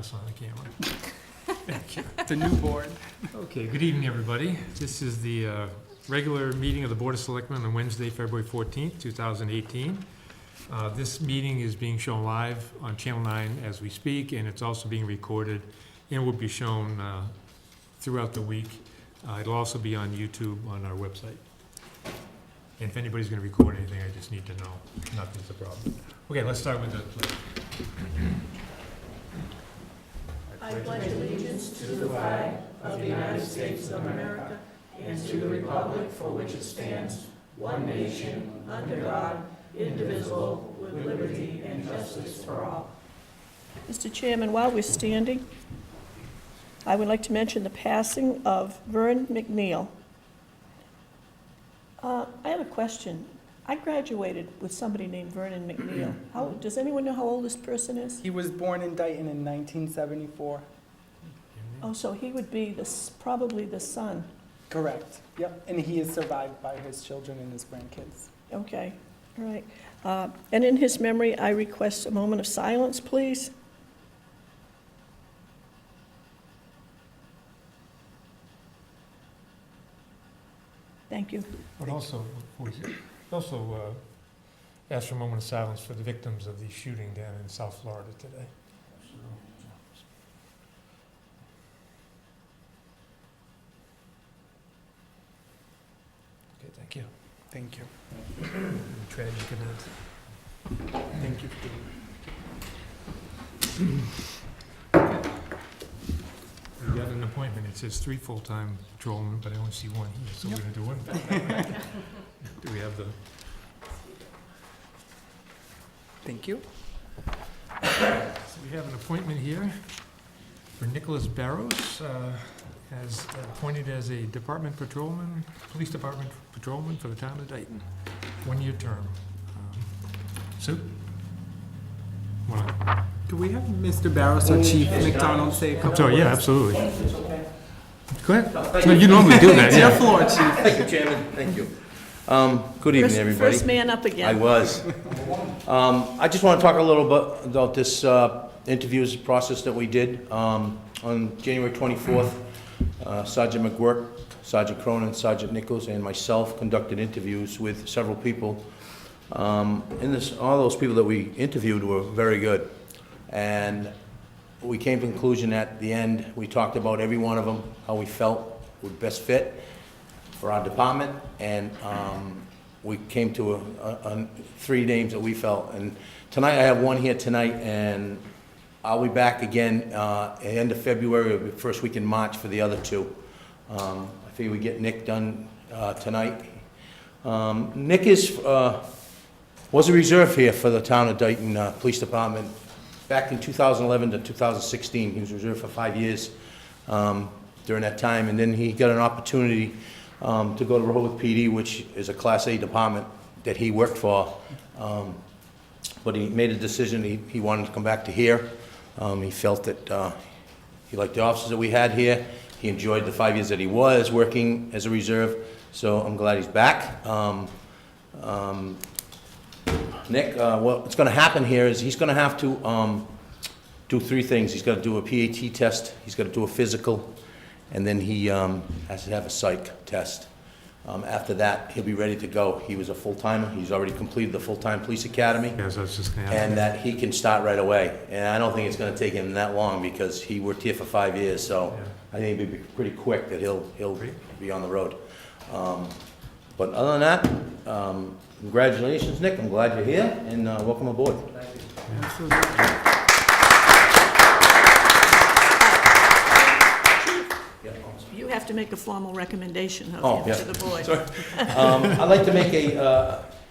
us on the camera. Thank you. The new board. Okay, good evening, everybody. This is the regular meeting of the Board of Selectmen on Wednesday, February 14th, 2018. This meeting is being shown live on Channel 9 as we speak, and it's also being recorded and will be shown throughout the week. It'll also be on YouTube on our website. And if anybody's going to record anything, I just need to know. Nothing's a problem. Okay, let's start with the pledge. I pledge allegiance to the flag of the United States of America and to the republic for which it stands, one nation, under God, indivisible, with liberty and justice for all. Mr. Chairman, while we're standing, I would like to mention the passing of Vern McNeil. I have a question. I graduated with somebody named Vernon McNeil. Does anyone know how old this person is? He was born in Dayton in 1974. Oh, so he would be probably the son. Correct. Yep. And he is survived by his children and his grandkids. Okay, all right. And in his memory, I request a moment of silence, please. Thank you. But also, ask for a moment of silence for the victims of the shooting down in South Florida today. Okay, thank you. Thank you. Tragic event. Thank you. We got an appointment. It says 3 full-time patrolmen, but I only see 1 here, so we're gonna do 1. Do we have the? Thank you. So we have an appointment here for Nicholas Barros, as appointed as a department patrolman, police department patrolman for the town of Dayton. 1-year term. Sue? Could we have Mr. Barros or Chief McDonald say a couple I'm sorry, yeah, words? absolutely. Go ahead. No, you normally do that, It's your yeah. floor, Chief. Thank you, Chairman. Thank you. Good evening, everybody. First man up I again. was. I just want to talk a little bit about this interviews process that we did. On January 24th, Sergeant McGuirk, Sergeant Cronin, Sergeant Nichols, and myself conducted interviews with several people. All those people that we interviewed were very good. And we came to the conclusion at the end, we talked about every one of them, how we felt would best fit for our department, and we came to 3 names that we felt. And tonight, I have 1 here tonight, and I'll be back again at the end of February or the first week in March for the other 2. I figure we get Nick done tonight. Nick was a reserve here for the town of Dayton Police Department. Back in 2011 to 2016, he was reserved for 5 years during that time, and then he got an opportunity to go to Rehoboth PD, which is a Class A department that he worked for. But he made a decision, he wanted to come back to here. He felt that he liked the officers that we had here. He enjoyed the 5 years that he was working as a reserve, so I'm glad he's back. Nick, what's going to happen here is he's going to have to do 3 things. He's got to do a PAT test, he's got to do a physical, and then he has to have a psych test. After that, he'll be ready to go. He was a full-timer. He's already completed the full-time police academy, Yeah, so it's just gonna happen. and that he can start right away. And I don't think it's going to take him that long because he worked here for 5 years, so Yeah. I think it'll be pretty quick that he'll be on the road. But other than that, congratulations, Nick. I'm glad you're here, and welcome aboard. You have to make a formal recommendation of Oh, him yeah. to the board. I'd like to make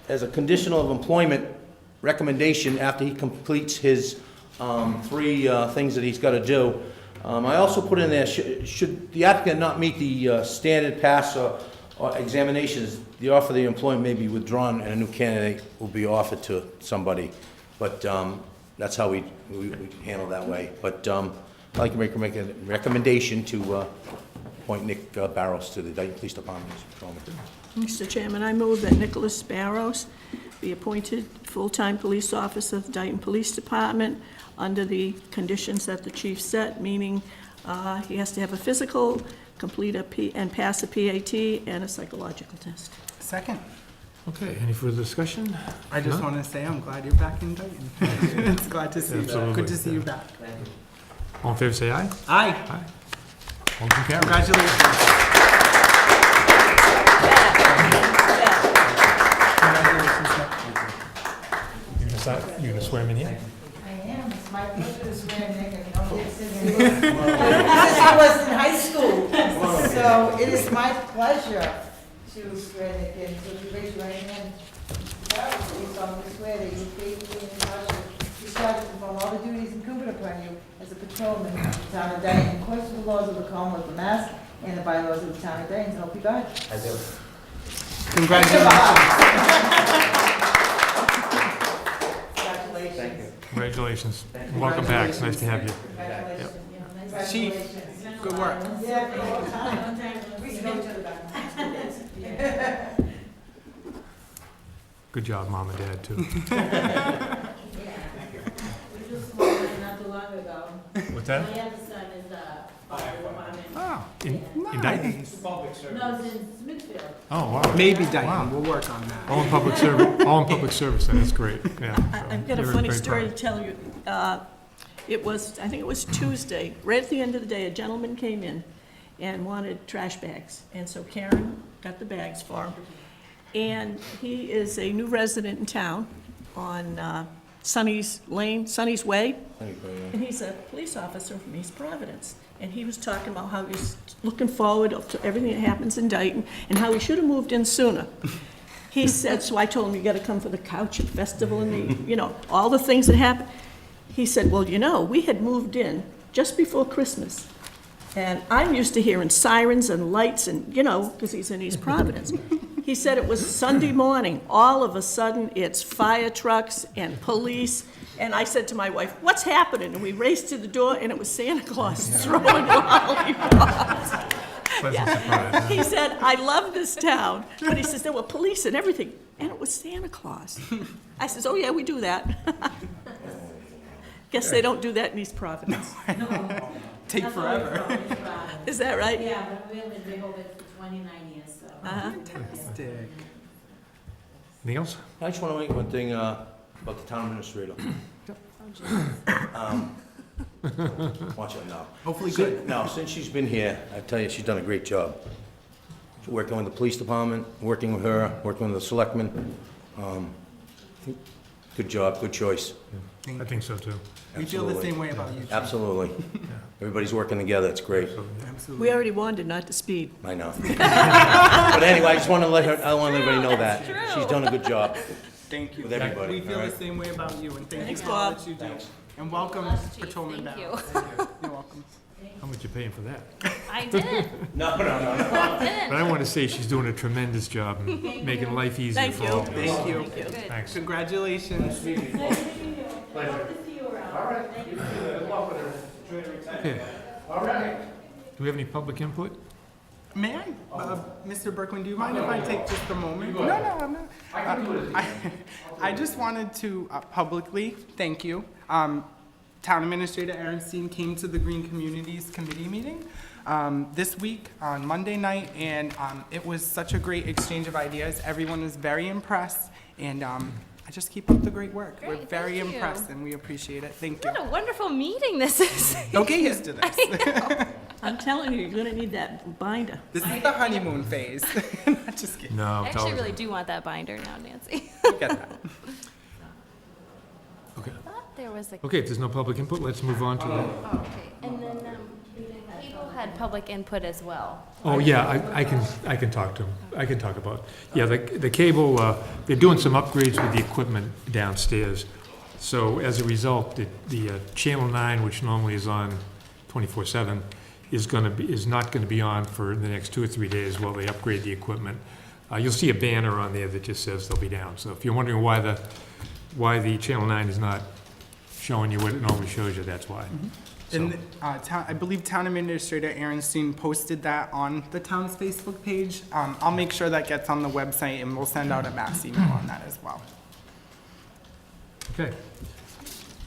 as a conditional of employment recommendation after he completes his 3 things that he's got to do. I also put in there, should the applicant not meet the standard pass or examinations, the offer of the employment may be withdrawn and a new candidate will be offered to somebody. But that's how we handle that way. But I'd like to make a recommendation to appoint Nick Barros to the Dayton Police Department as patrolman. Mr. Chairman, I move that Nicholas Barros be appointed full-time police officer of the Dayton Police Department under the conditions that the chief set, meaning he has to have a physical, and pass a PAT and a psychological test. Second. Okay, any further discussion? I just No? want to say I'm glad you're back in Dayton. It's glad to see you. Absolutely, Good to see you yeah. back. All in favor, say aye. Aye. Aye. Motion carries. Congratulations. You gonna swear me in here? I am, it's my pleasure to swear Nick, and don't get sitting here. Since I was in high school, so it is my pleasure to swear Nick in. So if you raise your right hand, you solemnly swear that you will faithfully and impartially discharge and perform all the duties incumbent upon you as a patrolman of the town of Dayton, in accordance with the laws of the Commonwealth of Mass and the bylaws of the town of Dayton. So help you God. I do. Congratulations. Congratulations. Congratulations. Welcome back. It's nice to have you. Congratulations. Chief, good work. Good job, Mom and Dad, too. We just swore in not too long ago. What's My that? other son is fire department. Oh, in Dayton? Nice. No, it's in Smithfield. Oh, wow. Maybe Dayton. Wow. We'll work on that. All in public service, all in public service, then, that's great, yeah. I've got a Very, funny very story to proud. tell you. I think it was Tuesday, right at the end of the day, a gentleman came in and wanted trash bags. And so Karen got the bags for him. And he is a new resident in town on Sunny's Lane, Sunny's Way. And he's a police officer from East Providence. And he was talking about how he's looking forward to everything that happens in Dayton and how he should have moved in sooner. He said, so I told him, you gotta come for the Couch Festival and the, all the things that happen. He said, well, we had moved in just before Christmas. And I'm used to hearing sirens and lights and, because he's in East Providence. He said it was Sunday morning. All of a sudden, it's fire trucks and police. And I said to my wife, what's happening? And we raced to the door, and it was Santa Claus throwing lollipops. Pleasant surprise. He said, I love this town. But he says, there were police and everything. And it was Santa Claus. I says, oh, yeah, we do that. Guess they don't do that in East Providence. Take That's forever. what it's called. Is that right? Yeah, but we only been over it for 29 years, so. Uh-huh. Fantastic. Anything else? I just want to make one thing about the town administrator. Watch it now. Hopefully good. No, since she's been here, I tell you, she's done a great job. She's working with the police department, working with her, working with the selectmen. Good job, good choice. I think so, too. We feel the Absolutely. same way about you. Chief. Absolutely. Everybody's working together, it's great. Absolutely. We already warned her not to speed. I know. But anyway, I just want to I want everybody to know that. She's done a good job. Thank you. With everybody, We feel all the right? same way about you, and thank you Thanks, for all Bob. that you do. And welcome, Patrolman Thank Barrow. you. You're welcome. How much you paying for that? I didn't. No. But I want to say she's doing a tremendous job in making life easier Thank for you. all of us. Thank you. Thank you. Thanks. Congratulations. Okay. Do we have any public input? May I, Mr. Berkman, do you mind if I take just a moment? No, I'm not. I can do it. I just wanted to publicly thank you. Town Administrator Aaronstein came to the Green Communities Committee meeting this week on Monday night, and it was such a great exchange of ideas. Everyone was very impressed, and I just keep up the great work. We're Great, very thank you. impressed, and we appreciate it. Thank you. What a wonderful meeting this is. Don't get used to this. I'm telling you, you're gonna need that binder. This is the honeymoon phase. Not just kidding. No, I tell actually her. really do want that binder now, Nancy. Get that. Okay. I thought there was a, Okay, if there's no public input, let's move on to the, oh, okay. And then, Cable had public input as well. oh, yeah, I can talk to him. I can talk about, yeah, the cable, they're doing some upgrades with the equipment downstairs. So as a result, the Channel 9, which normally is on 24/7, is not gonna be on for the next 2 or 3 days while they upgrade the equipment. You'll see a banner on there that just says they'll be down. So if you're wondering why the Channel 9 is not showing you what it normally shows you, that's why. So- And I believe Town Administrator Aaronstein posted that on the town's Facebook page. I'll make sure that gets on the website, and we'll send out a mass email on that as well. Okay,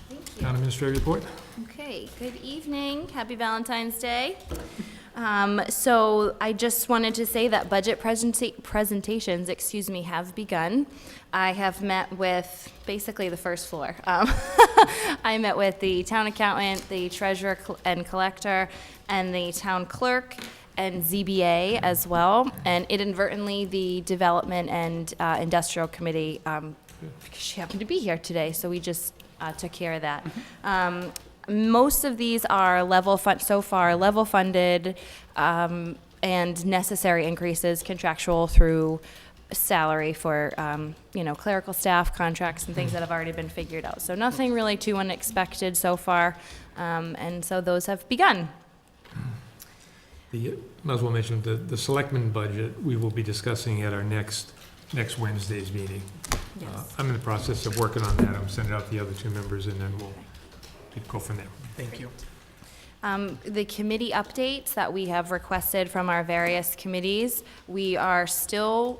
Thank you. town administrator report? Okay, good evening. Happy Valentine's Day. So I just wanted to say that budget presentations, have begun. I have met with basically the first floor. I met with the town accountant, the treasurer and collector, and the town clerk, and ZBA as well. And inadvertently, the development and industrial committee, because she happened to be here today, so we just took care of that. Most of these are level funded, and necessary increases, contractual through salary for, clerical staff, contracts, and things that have already been figured out. So nothing really too unexpected so far, and so those have begun. Might as well mention the selectmen budget, we will be discussing at our next Wednesday's meeting. Yes. I'm in the process of working on that. I'm sending out the other two members, and then we'll go from there. Thank you. The committee updates that we have requested from our various committees, we are still,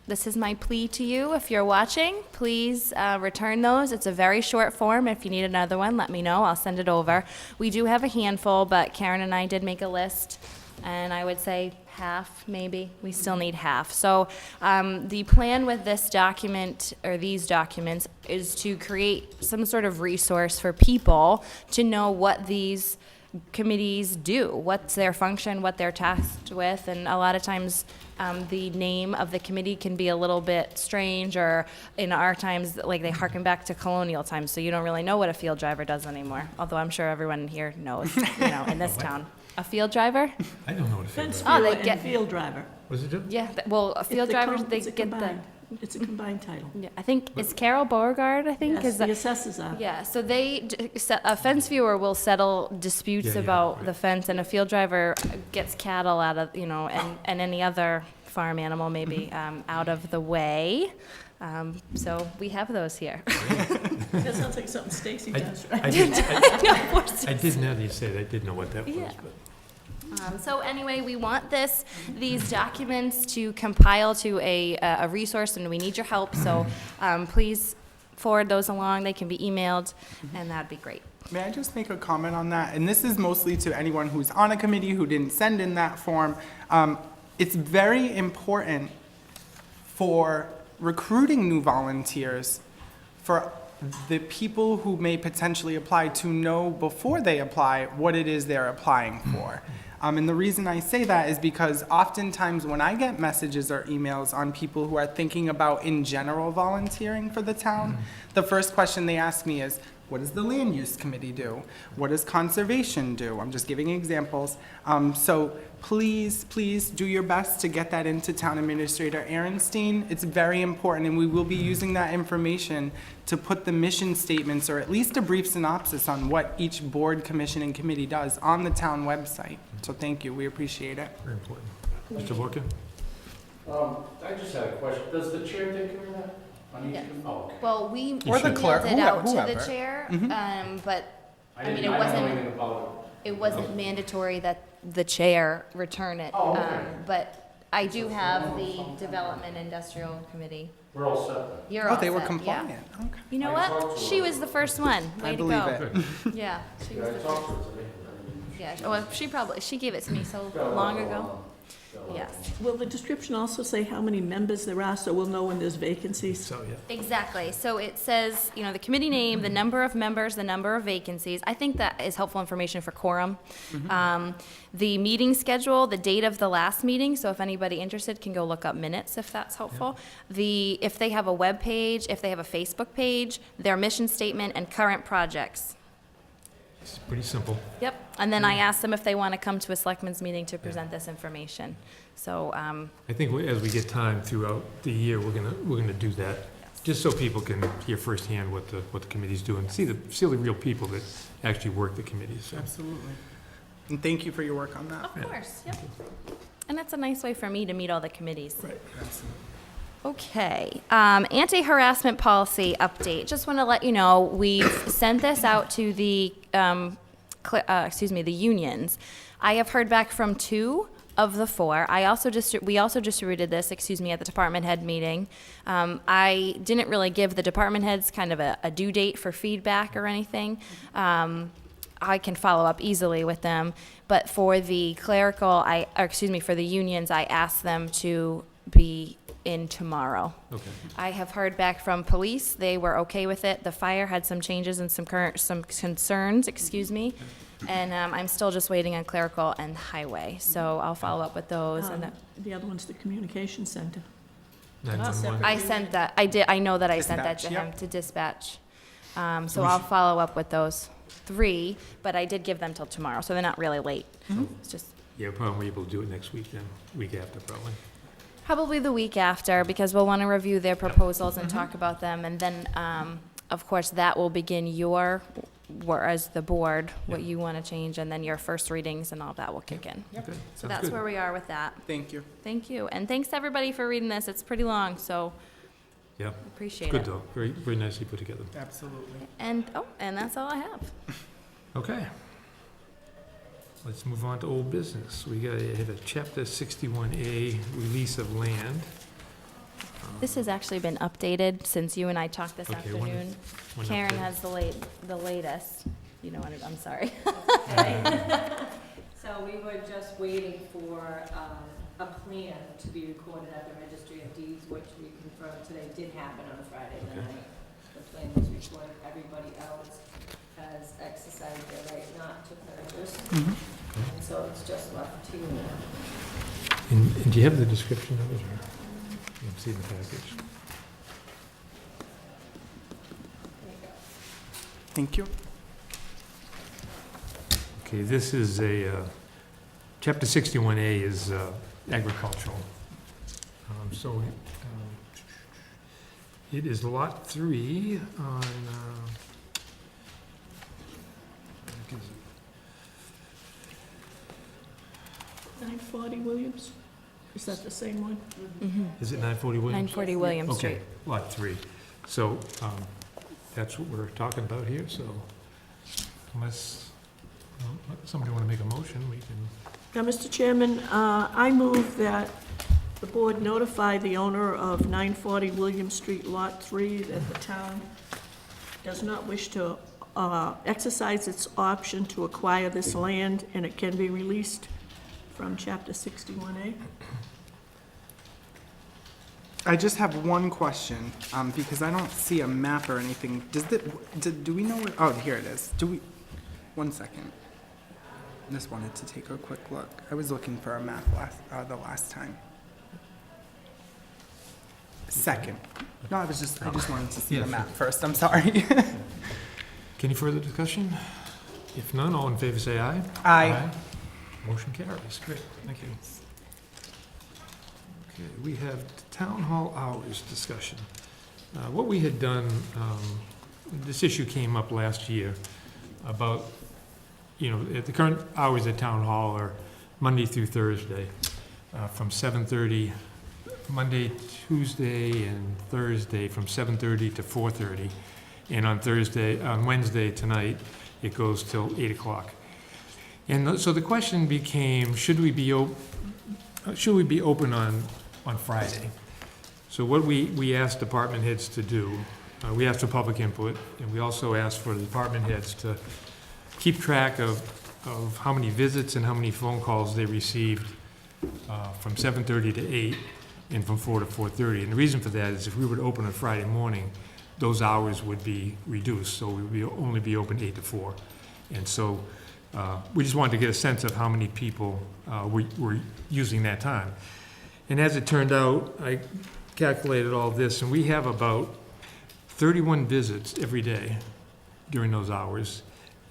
this is my plea to you, if you're watching, please return those. It's a very short form. If you need another one, let me know. I'll send it over. We do have a handful, but Karen and I did make a list, and I would say half, maybe. We still need half. So the plan with this document, or these documents, is to create some sort of resource for people to know what these committees do, what's their function, what they're tasked with, and a lot of times the name of the committee can be a little bit strange, or in our times, like, they harken back to colonial times, so you don't really know what a field driver does anymore, although I'm sure everyone here knows, in this town. A field driver? I don't know what it Fence feels Oh, viewer they and get- field driver. What does it do? Yeah, well, a field It's a drivers, com- they it's a get the, combined- It's a combined title. yeah, I think, is Carol Beauregard, I think, Yes, is the the, assessors are. yeah, so a fence viewer will settle disputes Yeah, yeah, about right. the fence, and a field driver gets cattle out of, and any other farm animal maybe, out of the way. So we have those here. That sounds like something Stacy I- does, right? I did, Yeah. I did now that you say it, I did know what that was, Yeah. but. So anyway, we want these documents to compile to a resource, and we need your help, so please forward those along. They can be emailed, and that'd be great. May I just make a comment on that? And this is mostly to anyone who's on a committee who didn't send in that form. It's very important for recruiting new volunteers, for the people who may potentially apply to know before they apply what it is they're applying for. And the reason I say that is because oftentimes when I get messages or emails on people who are thinking about in general volunteering for the town, the first question they ask me is, what does the land use committee do? What does conservation do? I'm just giving examples. So please, please do your best to get that into Town Administrator Aaronstein. It's very important, and we will be using that information to put the mission statements, or at least a brief synopsis on what each board, commission, and committee does on the town website. So thank you, we appreciate it. Very important. Mr. Vorkin? I just had a question. Does the chair take care of that? Yeah. Oh, okay. Well, we Or the emailed clerk, it out to the whoever. chair, but I I mean, didn't, it I don't know wasn't- anything about it wasn't mandatory that the chair return it. Oh, okay. But I do have the Development Industrial Committee. it. We're all set. You're Oh, all they were set, yeah. compliant, okay. You know I talked what? to She her. was the first one. Way I to believe go. it. Yeah, she Yeah, was I the talked first. to her today. Yeah, well, she gave it to me so long ago. Yes, Will the description also say how many members there are, so we'll know when there's vacancies? So, yeah. exactly. So it says, the committee name, the number of members, the number of vacancies. I think that is helpful information for quorum. The meeting schedule, the date of the last meeting, so if anybody interested can go look up minutes if that's helpful. If they have a web page, if they have a Facebook page, their mission statement, and current projects. It's pretty simple. Yep, and then I asked them if they want to come to a selectmen's meeting to present this information. So, I think as we get time throughout the year, we're gonna do that, just so people can hear firsthand what the committee's doing, see the real people that actually work the committees, so. Absolutely. And thank you for your work on that. of course, yep. And that's a nice way for me to meet all the committees. Right. Absolutely. Okay, anti-harassment policy update. Just want to let you know, we've sent this out to the, the unions. I have heard back from 2 of the 4. We also distributed this, at the department head meeting. I didn't really give the department heads kind of a due date for feedback or anything. I can follow up easily with them, but for the for the unions, I asked them to be in tomorrow. Okay. I have heard back from police. They were okay with it. The fire had some changes and some concerns, and I'm still just waiting on clerical and highway. So I'll follow up with those. And The other one's the communication center. 911. I sent that. I know that I sent that to Dispatch, him yep. to dispatch. So I'll follow up with those 3, but I did give them till tomorrow, so they're not really late. It's just Yeah, we'll probably be able to do it next week then, week after probably. probably the week after, because we'll want to review their proposals and talk about them, and then, of course, that will begin as the board, what you want to change, and then your first readings and all that will kick in. Okay, So sounds that's good. where we are with that. Thank you. Thank you, and thanks to everybody for reading this. It's pretty long, so Yeah, appreciate good it. though, very, very nicely put together. Absolutely. And that's all I have. Okay. Let's move on to old business. We have a Chapter 61A release of land. This has actually been updated since you and I talked this Okay, afternoon. One Karen update. has the latest. You know what, I'm sorry. So we were just waiting for a plan to be recorded at the Registry of Deeds, which we confirmed today did happen on Friday Okay. night. The plan was recorded, everybody else has exercised their right not to purchase. And so it's just left to you now. And do you have the description of it, or you can see the package? There you go. Thank you. Okay, this is Chapter 61A is agricultural. It is Lot 3 on, 940 Williams? Is that the same one? is it 940 Williams? 940 William Street. Okay, Lot 3. So that's what we're talking about here, so unless somebody want to make a motion, we can. Now, Mr. Chairman, I move that the board notify the owner of 940 William Street, Lot 3, that the town does not wish to exercise its option to acquire this land, and it can be released from Chapter 61A. I just have one question, because I don't see a map or anything. Do we know where, oh, here it is. One second. Just wanted to take a quick look. I was looking for a map the last time. Second. No, I just wanted to see Yeah, the sure. map first, I'm sorry. Any further discussion? If none, all in favor say aye. Aye. Motion carries. Great, thank you. Okay, we have town hall hours discussion. What we had done, this issue came up last year about, the current hours at town hall are Monday through Thursday, from 7:30, Monday, Tuesday, and Thursday from 7:30 to 4:30. And on Wednesday tonight, it goes till 8 o'clock. And so the question became, should we be open on Friday? So what we asked department heads to do, we asked for public input, and we also asked for the department heads to keep track of how many visits and how many phone calls they received from 7:30 to 8 and from 4 to 4:30. And the reason for that is if we were to open on Friday morning, those hours would be reduced, so we would only be open 8 to 4. And so we just wanted to get a sense of how many people were using that time. And as it turned out, I calculated all this, and we have about 31 visits every day during those hours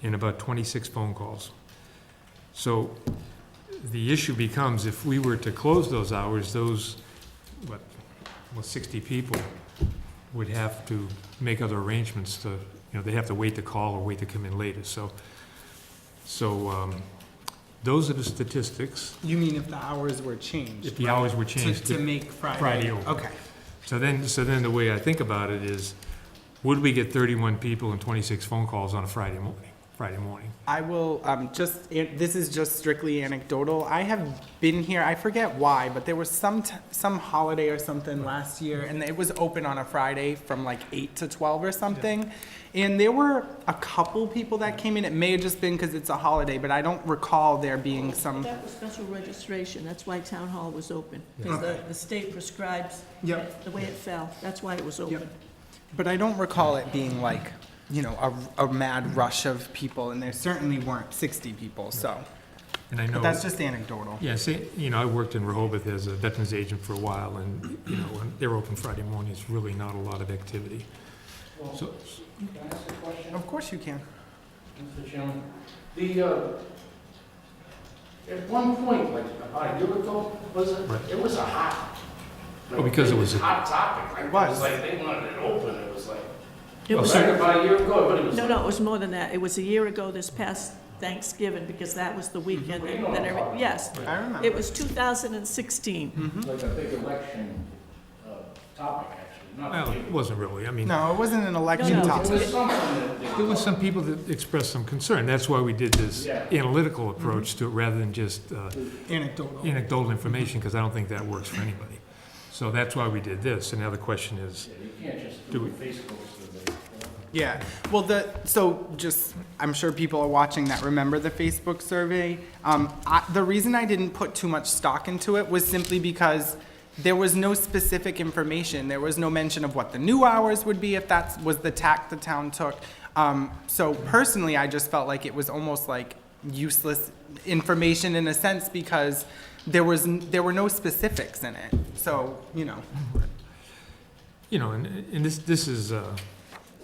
and about 26 phone calls. So the issue becomes, if we were to close those hours, those, 60 people would have to make other arrangements to, they have to wait to call or wait to come in later. So those are the statistics. You mean if the hours were changed? If the right? hours were changed To to make Friday. Friday open. Okay. So then the way I think about it is, would we get 31 people and 26 phone calls on a Friday Friday morning. I will, this is just strictly anecdotal. I have been here, I forget why, but there was some holiday or something last year, and it was open on a Friday from like 8 to 12 or something. And there were a couple people that came in. It may have just been because it's a holiday, but I don't recall there being some. That was special registration, that's why town hall was open. Because the state prescribes Yep. the way it fell, that's why it was open. But I don't recall it being like, you know, a mad rush of people, and there certainly weren't 60 people, so. And I know. But that's just anecdotal. Yeah, see, you know, I worked in Rehoboth as a veterans agent for a while, and, you know, when they're open Friday morning, it's really not a lot of activity. So, Can I ask a question, Of course you can. Mr. Chairman? At one point, like about a year ago, it was a hot. Well, because it was a- hot topic. Like, It was. like they wanted it open. It was like. It was, Right about a year ago, but it was. no, it was more than that. It was a year ago this past Thanksgiving, because that was the weekend. And then yes, I remember. it was 2016. Like a big election topic, actually. Not well, big. it wasn't really, I mean, No, it wasn't an election No, no. It topic. was something that they. there was some people that expressed some concern. That's why we did this Yeah. analytical approach to it, rather than just Anecdotal. anecdotal information, because I don't think that works for anybody. So that's why we did this. And now the question is, Yeah, you can't just Do do we- a Facebook survey. Yeah, well, I'm sure people are watching that remember the Facebook survey. The reason I didn't put too much stock into it was simply because there was no specific information. There was no mention of what the new hours would be if that was the tack the town took. So personally, I just felt like it was almost like useless information in a sense because there were no specifics in it. So, you know. and this is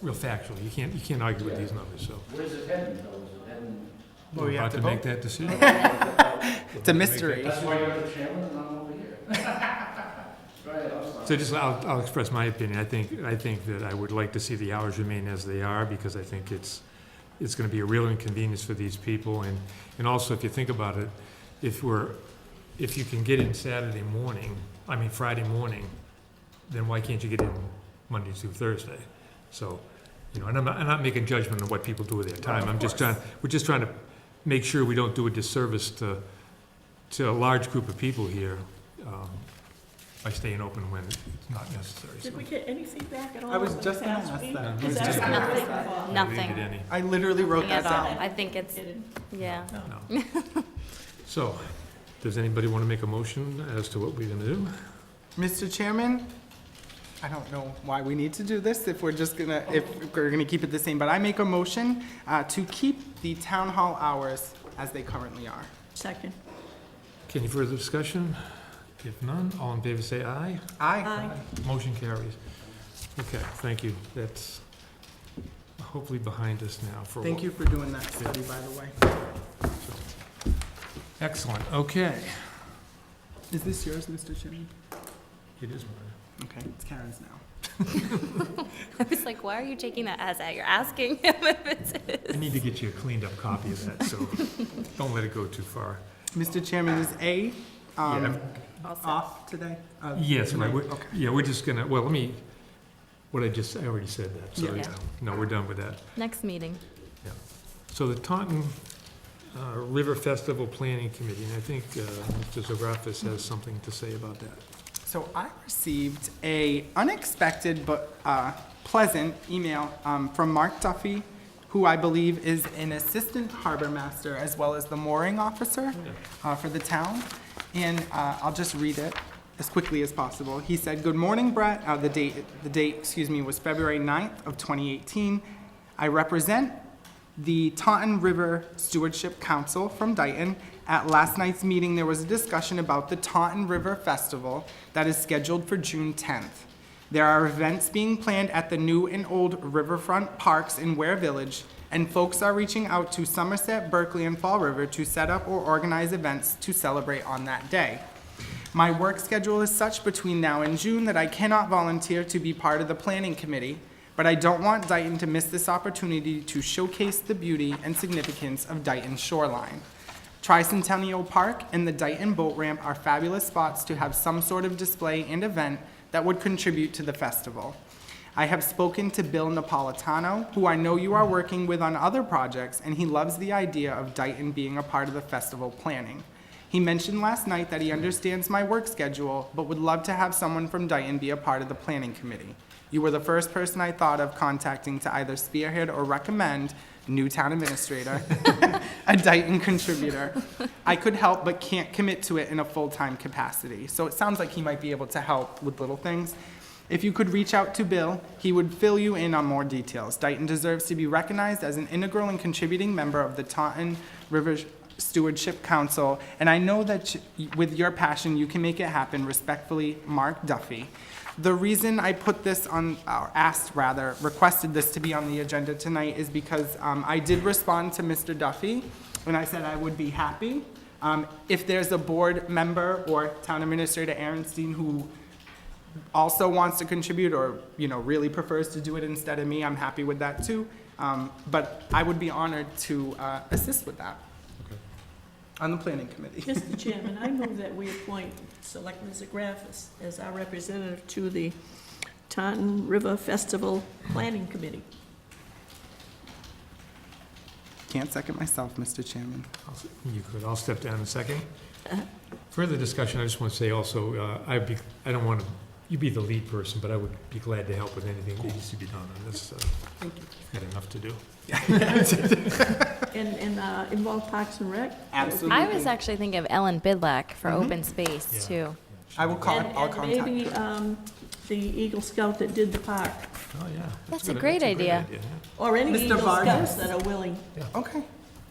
real factual. You can't argue with these numbers, so. Where's it heading, though? Is it heading? Well, We're we have about to to make vote. that decision. It's a mystery. That's why you're the chairman and I'm over here. Go ahead, I'm sorry. So I'll express my opinion. I think that I would like to see the hours remain as they are, because I think it's gonna be a real inconvenience for these people. And also, if you think about it, if you can get in Friday morning, then why can't you get in Monday through Thursday? So, and I'm not making judgment on what people do with their time. We're just trying to make sure we don't do a disservice to a large group of people here, by staying open when it's not necessary. Did we get any feedback at all? I was over the just gonna past ask week? that. Because that's what I'm waiting for. We didn't Nothing get any. I literally wrote that at all. down. I think it's, yeah. No. So, does anybody want to make a motion as to what we're gonna do? Mr. Chairman, I don't know why we need to do this if we're gonna keep it the same, but I make a motion to keep the town hall hours as they currently are. Second. Any further discussion? If none, all in favor say aye. Aye. Motion carries. Okay, thank you. That's hopefully behind us now for a while. Thank you for doing that study, by the way. Excellent, okay. Is this yours, Mr. Chairman? It is mine. Okay, it's Karen's now. I was like, why are you taking that as that? You're asking him if it's his. I need to get you a cleaned up copy of that, so don't let it go too far. Mr. Chairman, is A Yeah, off today? yes, right, Okay. we're just gonna, well, I already said that, so, Yeah. yeah. No, we're done with that. Next meeting. So the Taunton River Festival Planning Committee, and I think Mr. Zografis has something to say about that. So I received a unexpected but pleasant email from Mark Duffy, who I believe is an assistant harbor master as well as the mooring officer for the town. And I'll just read it as quickly as possible. He said, "Good morning, Brett." The date, was February 9th of 2018. I represent the Taunton River Stewardship Council from Dayton. At last night's meeting, there was a discussion about the Taunton River Festival that is scheduled for June 10th. There are events being planned at the new and old riverfront parks in Ware Village, and folks are reaching out to Somerset, Berkeley, and Fall River to set up or organize events to celebrate on that day. My work schedule is such between now and June that I cannot volunteer to be part of the planning committee, but I don't want Dayton to miss this opportunity to showcase the beauty and significance of Dayton's shoreline. Tricentennial Park and the Dayton Boat Ramp are fabulous spots to have some sort of display and event that would contribute to the festival. I have spoken to Bill Napolitano, who I know you are working with on other projects, and he loves the idea of Dayton being a part of the festival planning. He mentioned last night that he understands my work schedule, but would love to have someone from Dayton be a part of the planning committee. You were the first person I thought of contacting to either spearhead or recommend, new town administrator, a Dayton contributor. I could help but can't commit to it in a full-time capacity. So it sounds like he might be able to help with little things. If you could reach out to Bill, he would fill you in on more details. Dayton deserves to be recognized as an integral and contributing member of the Taunton River Stewardship Council, and I know that with your passion, you can make it happen. Respectfully, Mark Duffy. The reason I put this on, or requested this to be on the agenda tonight is because I did respond to Mr. Duffy, and I said I would be happy. If there's a board member or Town Administrator Aaronstein who also wants to contribute or, really prefers to do it instead of me, I'm happy with that too. But I would be honored to assist with that on the planning committee. Mr. Chairman, I move that we appoint Selectman Zagrafis as our representative to the Taunton River Festival Planning Committee. Can't second myself, Mr. Chairman. I'll step down in a second. Further discussion, I just want to say also, I don't want to, you be the lead person, but I would be glad to help with anything that needs to be done on this. Thank you. Got enough to do. And involve Parks and Rec? Absolutely. I was actually thinking of Ellen Bidlack for open space, Yeah. too. I will call, And I'll contact. maybe the Eagle Scout that did the park, Oh, yeah. That's a great idea. Yeah. or any Mr. Eagle Vargas? Scouts that are willing. Okay,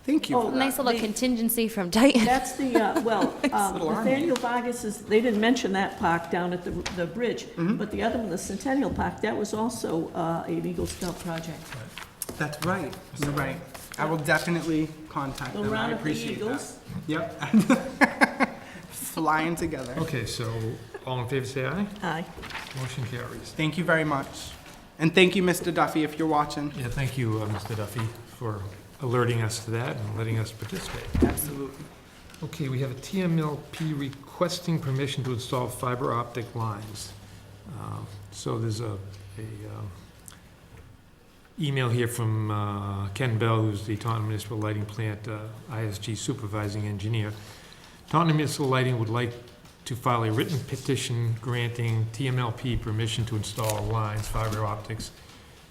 thank you Oh, for that. Nice little The- contingency from Dayton. That's the, little army. Nathaniel Vargas is, they didn't mention that park down at the bridge, but the other one, the Centennial Park, that was also an Eagle Scout project. That's right, you're right. I will definitely contact Go them, I round up the appreciate that. Eagles. Yep. Flying together. Okay, so all in favor, say aye. Aye. Motion carries. Thank you very much. And thank you, Mr. Duffy, if you're watching. Yeah, thank you, Mr. Duffy, for alerting us to that and letting us participate. Absolutely. Okay, we have a TMLP requesting permission to install fiber optic lines. So there's a email here from Ken Bell, who's the Taunton Municipal Lighting Plant ISG supervising engineer. Taunton Municipal Lighting would like to file a written petition granting TMLP permission to install lines, fiber optics,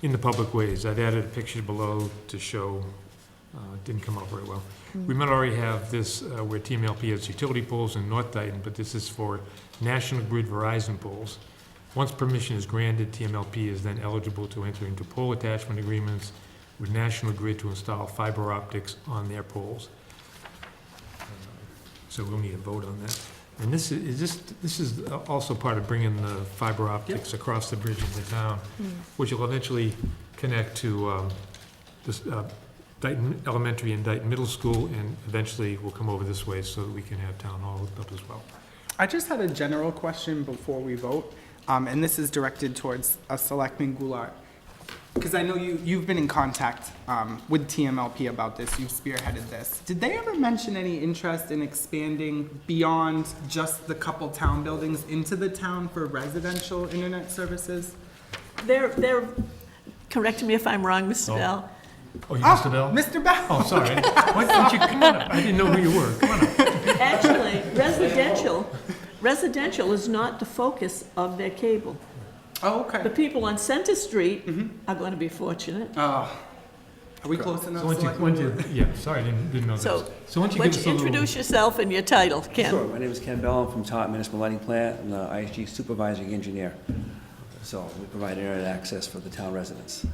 in the public ways. I've added a picture below to show, it didn't come out very well. We might already have this where TMLP has utility poles in North Dayton, but this is for National Grid Verizon poles. Once permission is granted, TMLP is then eligible to enter into pole attachment agreements with National Grid to install fiber optics on their poles. So we'll need a vote on that. And this is also part of bringing the fiber optics across the bridge into town, which will eventually connect to this Dayton Elementary and Dayton Middle School, and eventually will come over this way so that we can have town hall hooked up as well. I just had a general question before we vote, and this is directed towards Selectman Goulart. Because I know you've been in contact with TMLP about this, you've spearheaded this. Did they ever mention any interest in expanding beyond just the couple town buildings into the town for residential internet services? They're, correct me if I'm wrong, Mr. Oh. Bell. Oh, you Mr. Bell? Mr. Bell! Oh, sorry. Why don't you come on up? I didn't know who you were. Come on up. Actually, residential is not the focus of their cable. Oh, The okay. people on Center Street are going to be fortunate. Are we close enough? So Selectman Goulart? yeah, sorry, I didn't know this. So, So once you why give don't us you a little. introduce yourself and your title, Ken? Sure, my name is Ken Bell, I'm from Taunton Municipal Lighting Plant, and the ISG Supervising Engineer. So we provide internet access for the town residents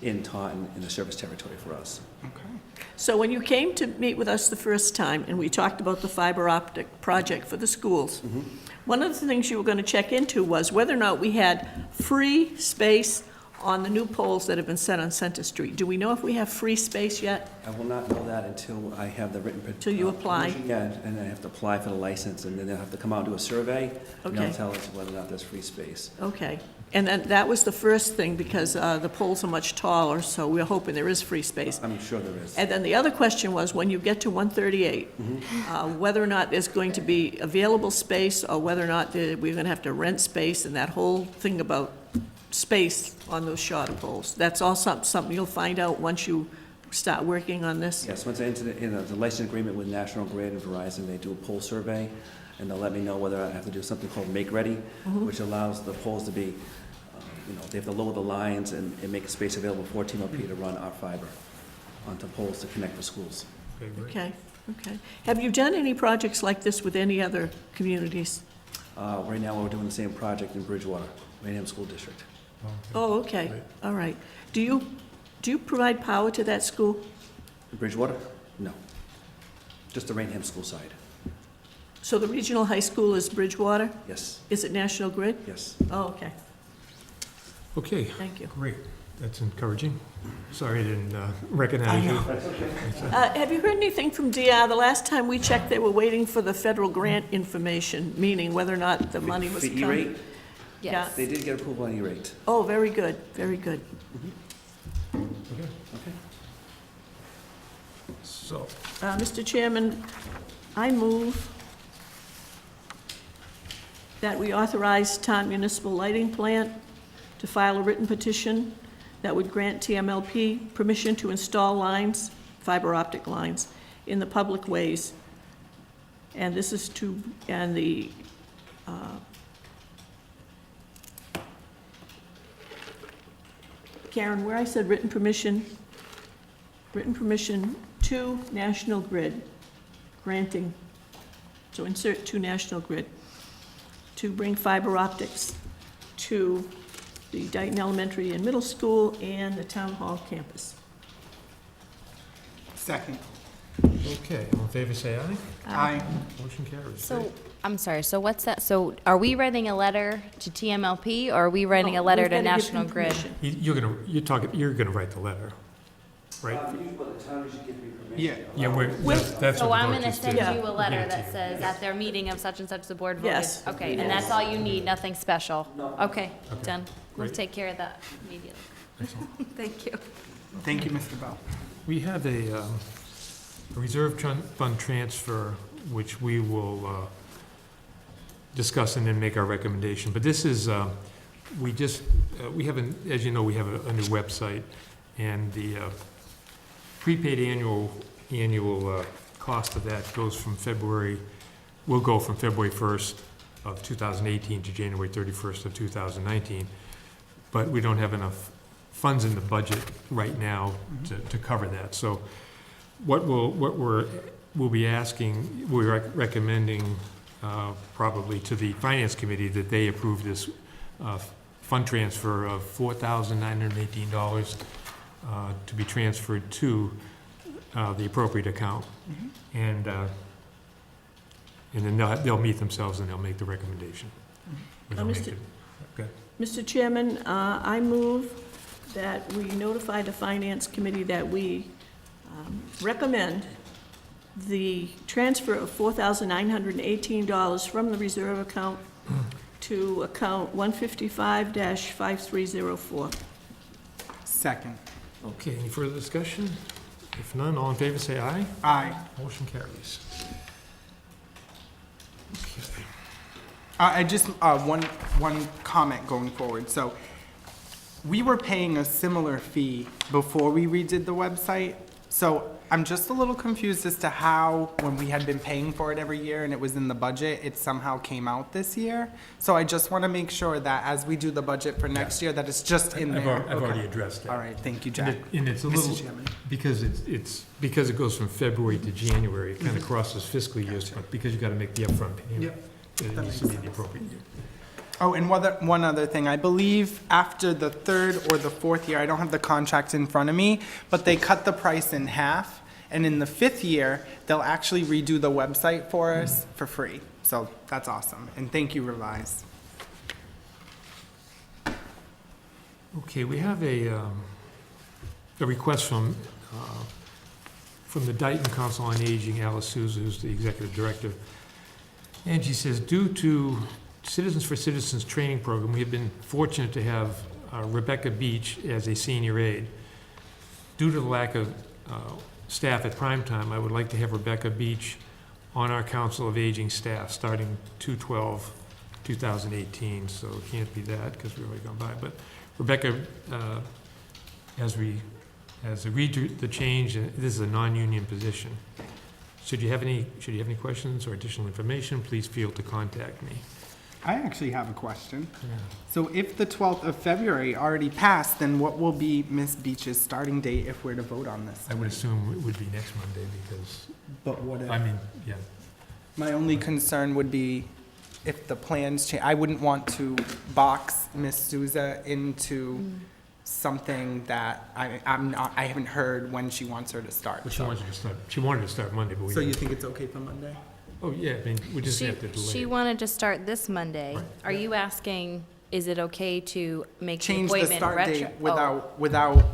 in Taunton, in the service territory for us. Okay. So when you came to meet with us the first time, and we talked about the fiber optic project for the schools, one of the things you were going to check into was whether or not we had free space on the new poles that have been set on Center Street. Do we know if we have free space yet? I will not know that until I have the written. Till you apply? permission. Yeah, and I have to apply for the license, and then they'll have to come out and do a survey, and they'll Okay. tell us whether or not there's free space. Okay. And then that was the first thing, because the poles are much taller, so we're hoping there is free space. I'm sure there is. And then the other question was, when you get to 138, whether or not there's going to be available space, or whether or not we're going to have to rent space, and that whole thing about space on those shorter poles. That's all something you'll find out once you start working on this? Yes, once I enter the license agreement with National Grid and Verizon, they do a pole survey, and they'll let me know whether I have to do something called make-ready, which allows the poles to be, they have to lower the lines and make a space available for TMLP to run our fiber onto poles to connect the schools. Okay, great. Okay, okay. Have you done any projects like this with any other communities? Right now, we're doing the same project in Bridgewater, Rainham School District. Oh, okay, all right. Do you provide power to that school? In Bridgewater? No. Just the Rainham School side. So the regional high school is Bridgewater? Yes, Is it National Grid? yes. Oh, okay, Okay, thank you. great. That's encouraging. Sorry I didn't recognize you. Have you heard anything from DR? The last time we checked, they were waiting for the federal grant information, meaning whether or not the money was For coming. E-rate, Yes. they did get approval on E-rate. Oh, very good, very good. Okay. Okay. So, Mr. Chairman, I move that we authorize Taunton Municipal Lighting Plant to file a written petition that would grant TMLP permission to install lines, fiber optic lines, in the public ways. And this is to, and the, Karen, where I said written permission to National Grid, granting, so insert to National Grid, to bring fiber optics to the Dayton Elementary and Middle School and the Town Hall campus. Second. okay, all in favor, say aye. Aye. Motion carries. So, I'm sorry, so what's that? So are we writing a letter to TMLP, or are we writing a letter We've to gotta give National him Grid? permission. You're gonna write the letter, right? But the town usually gives me permission. Yeah. Yeah, that's So what the I'm vote gonna just send did. you a We'll letter get it to that you. says, at their meeting of such and such, the board voted. Yes. Okay, and that's all you need, nothing special? Okay, done. We'll Great. take care of that immediately. Thank you. Thank you, Mr. Bell. We have a reserve fund transfer, which we will discuss and then make our recommendation. But this is, we have, as you know, we have a new website, and the prepaid annual cost of that goes from will go from February 1st of 2018 to January 31st of 2019. But we don't have enough funds in the budget right now to cover that. So we'll be asking, we're recommending probably to the Finance Committee that they approve this fund transfer of $4,918 to be transferred to the appropriate account. And then they'll meet themselves and they'll make the recommendation. Or they'll make Mr. it- okay. Mr. Chairman, I move that we notify the Finance Committee that we recommend the transfer of $4,918 from the reserve account to account 155-5304. Second. Okay, any further discussion? If none, all in favor say aye. Aye. Motion carries. Okay. I just, one comment going forward. So we were paying a similar fee before we redid the website. So I'm just a little confused as to how, when we had been paying for it every year and it was in the budget, it somehow came out this year. So I just want to make sure that as we do the budget for next year, that it's just in there. I've already Okay. addressed that. All right, thank you, And Jack. it's a Mr. little, Chairman. because because it goes from February to January, it kind of crosses fiscal years, but because you got to make the upfront payment, Yep. it That needs makes to be the appropriate year. Oh, and one other thing, I believe after the third or the fourth year, I don't have the contract in front of me, but they cut the price in half, and in the fifth year, they'll actually redo the website for us for free. So that's awesome, and thank you, Revise. Okay, we have a request from the Dayton Council on Aging, Alice Souza, who's the executive director. And she says, due to Citizens for Citizens training program, we have been fortunate to have Rebecca Beach as a senior aide. Due to the lack of staff at prime time, I would like to have Rebecca Beach on our Council of Aging staff, starting 2/12/2018, so it can't be that, because we've already gone by. But Rebecca has agreed to the change, and this is a non-union position. Should you have any questions or additional information, please feel to contact me. I actually have a question. So if the 12th of February already passed, then what will be Ms. Beach's starting date if we're to vote on this? I would assume it would be next Monday because, But what if? I mean, yeah. My only concern would be if the plans change. I wouldn't want to box Ms. Souza into something that I haven't heard when she wants her to start. But she wanted to start Monday, but we. So you think it's okay for Monday? Oh, yeah, I mean, we just She, have to delay she it. wanted to start this Monday. Right. Are you asking, is it okay to make the Change the appointment start retro? date Oh, without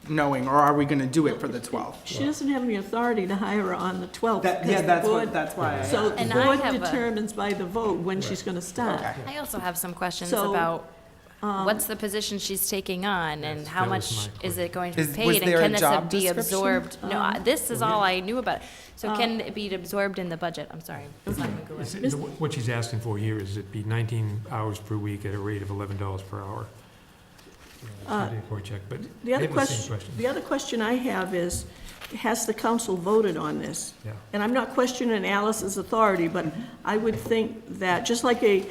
knowing, or are we gonna do it for the 12th? She doesn't have any authority to hire her on the 12th. because the That's why. So the And I board have a- determines by the vote when she's gonna start. Okay. I also have some questions So, about what's the position she's taking on and Yes, how that was much my is it going to be Was paid? And there a can this job be description? absorbed? No, this is all I knew about it. So can it be absorbed in the budget? I'm sorry. It's not gonna go in. It's- What she's asking for here is it be 19 hours per week at a rate of $11 per hour. Check, but The I other have the same question, the other question I have is, has the council voted on this? Yeah. And I'm not questioning Alice's authority, but I would think that, just like a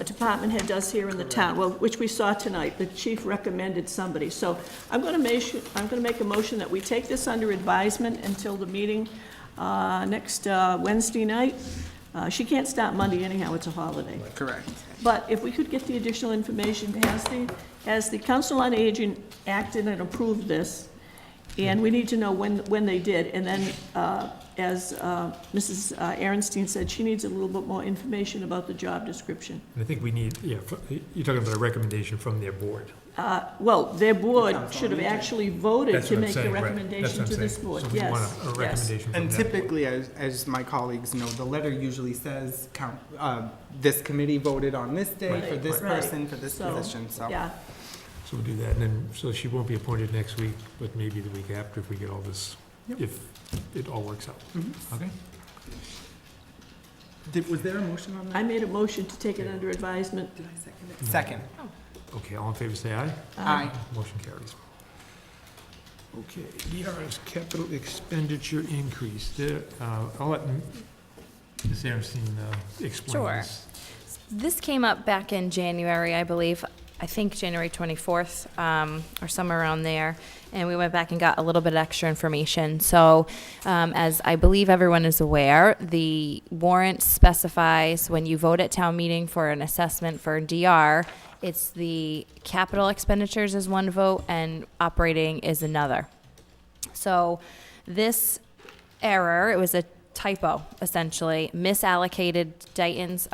department head does here in the town, well, which we saw tonight, the chief recommended somebody. So I'm gonna make a motion that we take this under advisement until the meeting next Wednesday night. She can't start Monday anyhow, it's a holiday. Correct. But if we could get the additional information, has the Council on Aging acted and approved this? And we need to know when they did. And then, as Mrs. Aaronstein said, she needs a little bit more information about the job description. And I think we need, you're talking about a recommendation from their board. Well, their board Council should have on Aging. actually voted That's to what I'm make the saying, right. That's recommendation what I'm to this saying. board, So we want yes. a Yes. recommendation from And that board. typically, as my colleagues know, the letter usually says, this committee voted on this day for this Right. person, for this So, position, so. Yeah, So we'll do that, and then, so she won't be appointed next week, but maybe the week after if we get all this, if it all works out. Mhm. Okay? Was there a motion on that? I made a motion to take it under advisement. Did I second it? Second. Okay, all in favor, say aye. Aye. Motion carries. Okay, DRS capital expenditure increase. I'll let Ms. Aaronstein explain Sure. this. This came up back in January, I believe. I think January 24th, or somewhere around there. And we went back and got a little bit of extra information. So, as I believe everyone is aware, the warrant specifies when you vote at town meeting for an assessment for DR, it's the capital expenditures is one vote and operating is another. So this error, it was a typo, essentially, misallocated Dayton's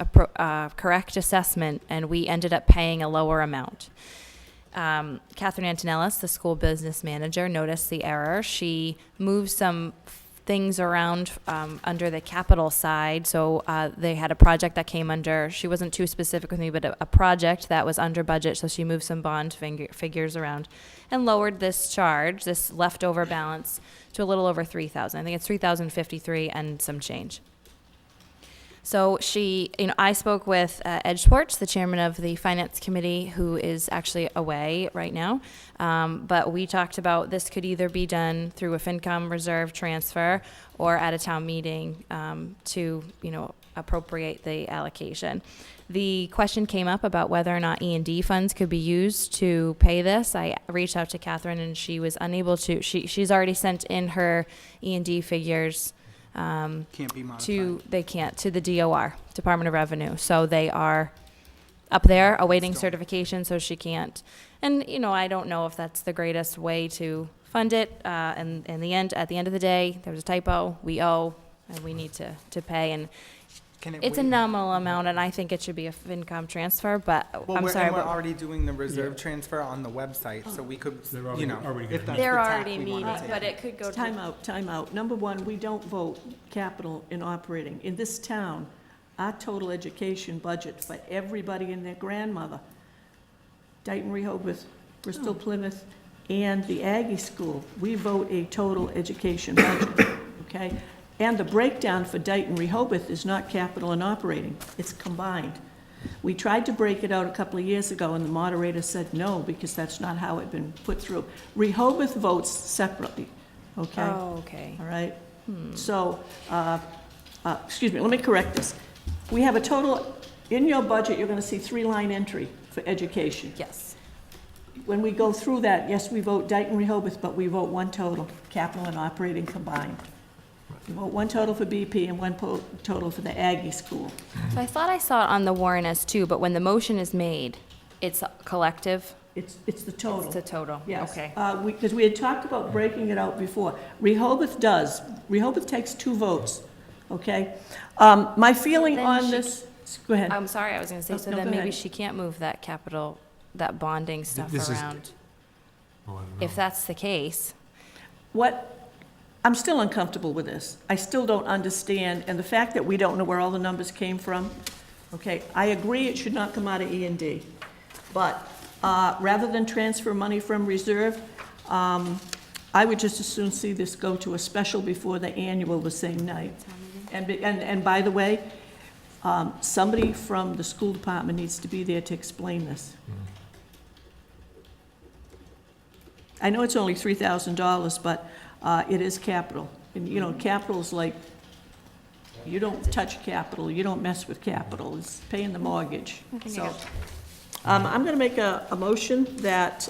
correct assessment, and we ended up paying a lower amount. Catherine Antonellis, the school business manager, noticed the error. She moved some things around under the capital side. So they had a project that came under, she wasn't too specific with me, but a project that was under budget. So she moved some bond figures around and lowered this charge, this leftover balance, to a little over 3,000. I think it's 3,053 and some change. So she, I spoke with Ed Schwartz, the chairman of the finance committee, who is actually away right now. But we talked about this could either be done through a FinCom reserve transfer or at a town meeting to, appropriate the allocation. The question came up about whether or not E&D funds could be used to pay this. I reached out to Catherine and she was unable to. She's already sent in her E&D figures. Can't be modified. They can't, to the DOR, Department of Revenue. So they are up there awaiting Still. certification, so she can't. And, I don't know if that's the greatest way to fund it. And in the end, at the end of the day, there was a typo, we owe, and we need to pay. And Can it it's a wait? nominal amount, and I think it should be a FinCom transfer, but Well, I'm we're, sorry. and we're but already doing the reserve transfer on the website, so we could, They're already- already if gonna that's They're the tack already we wanna meeting, take. but it could go to. Time out. Number one, we don't vote capital in operating. In this town, our total education budget for everybody and their grandmother, Dayton, Rehoboth, Bristol, Plymouth, and the Aggie School, we vote a total education budget, okay? And the breakdown for Dayton, Rehoboth is not capital and operating, it's combined. We tried to break it out a couple of years ago, and the moderator said no, because that's not how it'd been put through. Rehoboth votes separately, okay? Oh, okay. All right? So, excuse me, let me correct this. We have a total, in your budget, you're gonna see 3-line entry for education. Yes. When we go through that, yes, we vote Dayton, Rehoboth, but we vote one total, capital and operating combined. We vote one total for BP and one total for the Aggie school. So I thought I saw it on the warrant as two, but when the motion is made, it's collective? It's the total. It's a total? Yes. Okay. Because we had talked about breaking it out before. Rehoboth does. Rehoboth takes 2 votes, okay? My feeling Then on she- this, go ahead. I'm sorry, I was gonna say, No, so no, then go maybe ahead. she can't move that capital, that bonding stuff this is- around, Oh, I don't know. if that's the case. I'm still uncomfortable with this. I still don't understand, and the fact that we don't know where all the numbers came from, okay, I agree it should not come out of E&D. But rather than transfer money from reserve, I would just as soon see this go to a special before the annual the same night. And by the way, somebody from the school department needs to be there to explain this. I know it's only $3,000, but it is capital. And, you know, capital's like, you don't touch capital, you don't mess with capital, it's paying the mortgage. I think I So, got- I'm gonna make a motion that,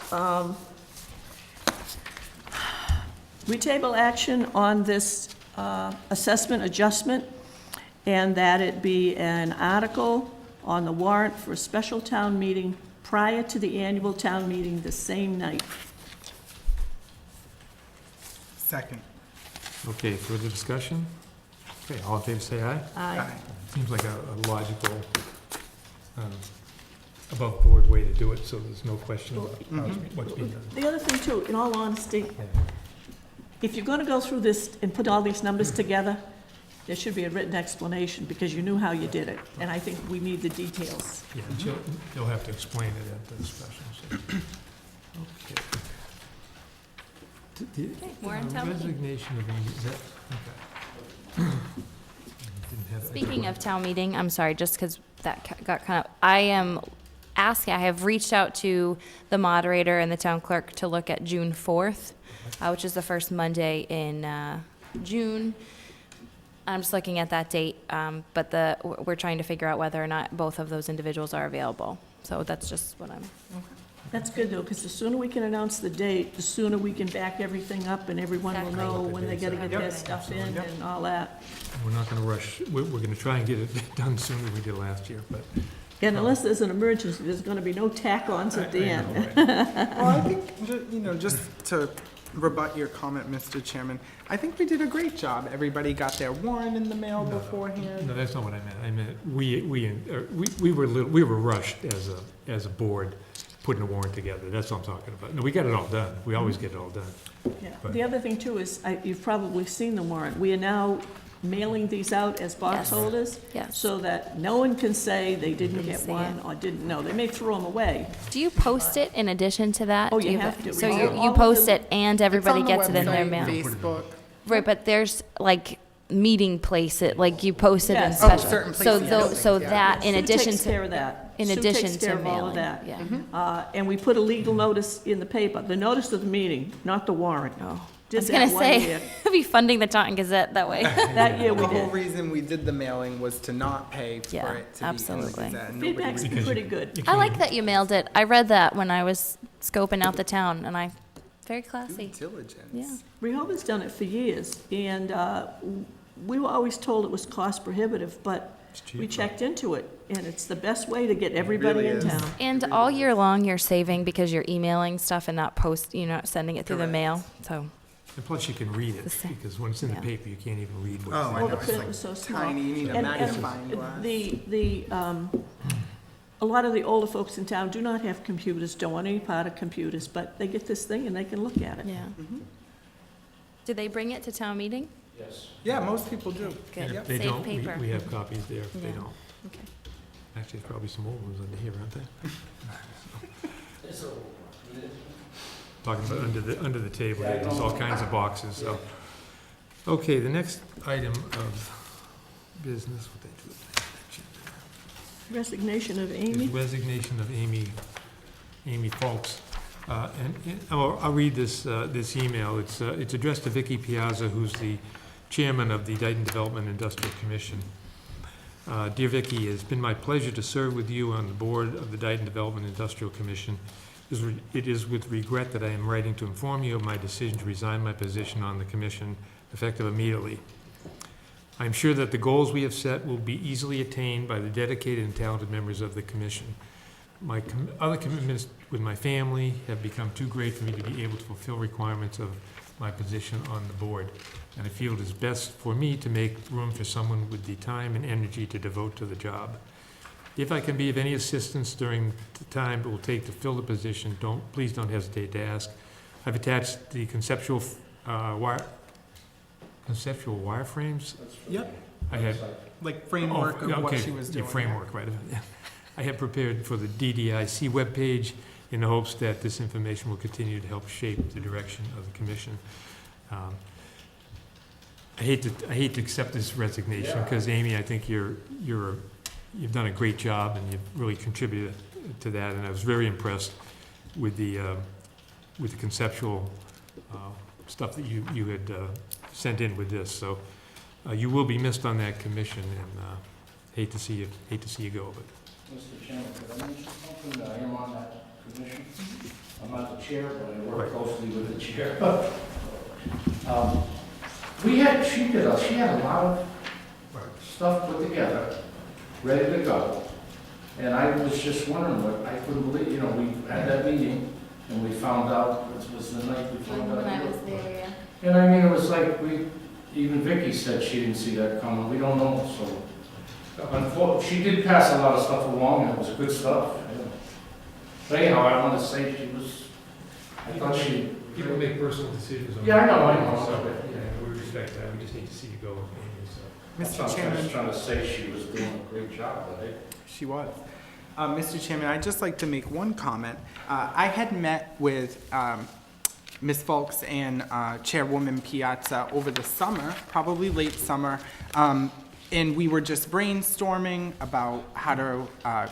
we table action on this, assessment adjustment, and that it be an article on the warrant for a special town meeting prior to the annual town meeting the same night. Second. Okay, further discussion? Okay, all in favor, say aye. Aye. Seems like a logical, above-board way to do it, so there's no question about what's being done. The other thing too, in all honesty, Yeah. if you're gonna go through this and put all these numbers together, there should be a written explanation, because you knew how you did it, and I think we need the details. Yeah, you'll have to explain it at the special, so. Okay. warrant town meeting. Resignation of Amy, is that, okay. Didn't have- Speaking of town meeting, I'm sorry, just because that got kind of, I am asking, I have reached out to the moderator and the town clerk to look at June 4th, which is the first Monday in June. I'm just looking at that date, but we're trying to figure out whether or not both of those individuals are available. So that's just what I'm, That's good though, because the sooner we can announce the date, the sooner we can back everything up, and everyone will Exactly. know when they gotta get their Yep. stuff in and all that. We're not gonna rush, we're gonna try and get it done sooner than we did last year, but. And unless there's an emergency, there's gonna be no tack-ons at the I end. know, right? Well, I think, just to rebut your comment, Mr. Chairman, I think we did a great job. Everybody got their warrant in the mail beforehand. No, that's not what I meant. I meant, we were rushed as a board, putting a warrant together. That's what I'm talking about. No, we got it all done. We always get it all done. Yeah. But- The other thing too is, you've probably seen the warrant. We are now mailing these out as box Yes. holders, yes. so that no one can say they didn't Didn't get see one it. or didn't know. They may throw them away. Do you post it in addition to that? Oh, Do you have to. So All- you all of post the- it and everybody It's on the gets it in their website, mail? Facebook. Right, but there's like meeting place it, like you post it in Yes. Oh, special. certain So places, tho- yes. so Yeah. that, in Sue addition takes care to, of that. in Sue addition takes to care of all of mailing, that. yeah. And we put a legal notice in the paper, the notice of the meeting, not the warrant. Oh, I was Just gonna that one say, year. be funding the Taunton Gazette that way. That year we The whole did. reason we did the mailing was to not pay for Yeah, it to be absolutely. in the Gazette. and nobody Feedback's would- been pretty good. You I like can't- that you mailed it. I read that when I was scoping out the town, and very Due classy. diligence. Yeah. Rehoboth's done it for years, and we were always told it was cost prohibitive, but It's we cheap. checked into it, and it's the best way to get everybody in really is. town. And all year long, you're saving because you're emailing stuff and not not sending it through the Correct. mail, so. And plus you can read The it, same. because when it's in the Yeah. paper, you can't even read what's Oh, I in Well, know, the it's print like was so small. tiny, you need a And- magnifying and glass. a lot of the older folks in town do not have computers, don't want any part of computers, but they get this thing and they can look at it. Yeah. Do they bring it to town meeting? Yeah, most people do. Good. If they Save don't, paper. we have copies there if they Yeah. don't. Okay. Actually, there's probably some old ones under here, aren't there? Talking about under the table, there's all kinds of boxes, so. Okay, the next item of business, what they do. Resignation of is Amy. resignation of Amy Folks. I'll read this email. It's addressed to Vicky Piazza, who's the chairman of the Dayton Development Industrial Commission. Dear Vicky, it's been my pleasure to serve with you on the board of the Dayton Development Industrial Commission. It is with regret that I am writing to inform you of my decision to resign my position on the commission, effective immediately. I am sure that the goals we have set will be easily attained by the dedicated and talented members of the commission. My other commitments with my family have become too great for me to be able to fulfill requirements of my position on the board, and I feel it is best for me to make room for someone with the time and energy to devote to the job. If I can be of any assistance during the time it will take to fill the position, please don't hesitate to ask. I've attached the conceptual wireframes. Yep. I had Like framework of what she was doing. Framework, right. I have prepared for the DDIC webpage in the hopes that this information will continue to help shape the direction of the commission. I hate to accept this resignation because Amy, I think you've done a great job and you've really contributed to that, and I was very impressed with the conceptual stuff that you had sent in with this. So you will be missed on that commission, and hate to see you go. But Mr. Chairman, could I mention something? I am on that commission. I'm not the chair, but I work closely with the chair. She had a lot of stuff put together, ready to go. And I was just wondering I couldn't believe, we had that meeting and we found out, it was the night we found out. When I was there, yeah. And I mean, it was like even Vicky said she didn't see that coming. We don't know, so. She did pass a lot of stuff along, and it was good stuff. Yeah. But anyhow, I want to say I thought she. people make personal decisions on. Yeah, I know. So, yeah, we respect that. We just hate to see you go, Amy. So. Mr. Chairman. I was trying to say she was doing a great job, right? She was. Mr. Chairman, I'd just like to make one comment. I had met with Ms. Folks and Chairwoman Piazza over the summer, probably late summer, and we were just brainstorming about how to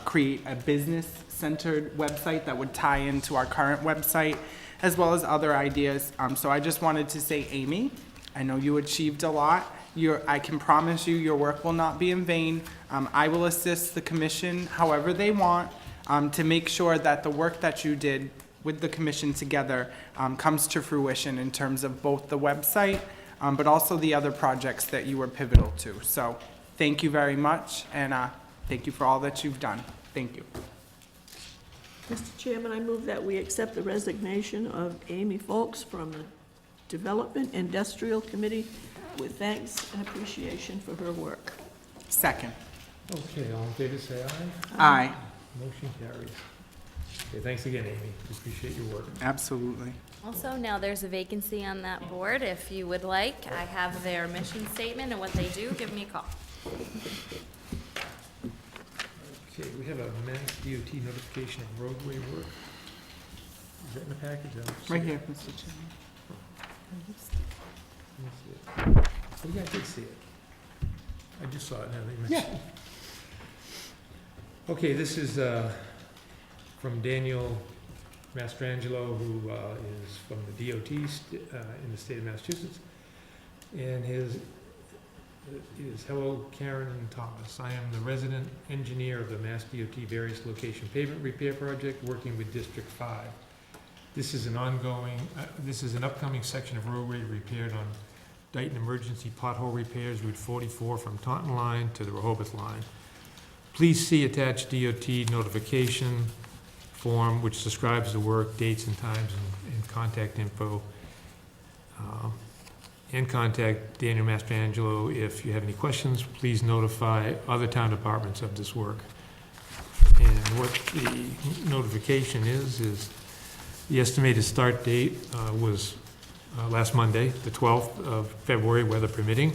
create a business-centered website that would tie into our current website, as well as other ideas. So I just wanted to say, Amy, I know you achieved a lot. I can promise you your work will not be in vain. I will assist the commission however they want to make sure that the work that you did with the commission together comes to fruition in terms of both the website, but also the other projects that you were pivotal to. So thank you very much, and thank you for all that you've done. Thank you. Mr. Chairman, I move that we accept the resignation of Amy Folks from the Development Industrial Committee with thanks and appreciation for her work. Second. Okay, all in favor, say aye. Aye. Motion carries. Okay, thanks again, Amy. We appreciate your work. Absolutely. Also, now there's a vacancy on that board. If you would like, I have their mission statement and what they do. Give me a call. Okay, we have a Mass DOT notification of roadway work. Is that in the package? Right here, Mr. Chairman. Oh, yeah, I did see it. I just saw it now that you mentioned it. Okay, this is from Daniel Mastrangelo, who is from the DOT in the state of Massachusetts. And his is, hello, Karen and Thomas. I am the resident engineer of the Mass DOT various location pavement repair project working with District 5. This is an upcoming section of roadway repaired on Dayton emergency pothole repairs, Route 44 from Taunton Line to the Rehoboth Line. Please see attached DOT notification form, which describes the work, dates and times, and contact info. And contact Daniel Mastrangelo if you have any questions. Please notify other town departments of this work. And what the notification is the estimated start date was last Monday, the 12th of February, weather permitting.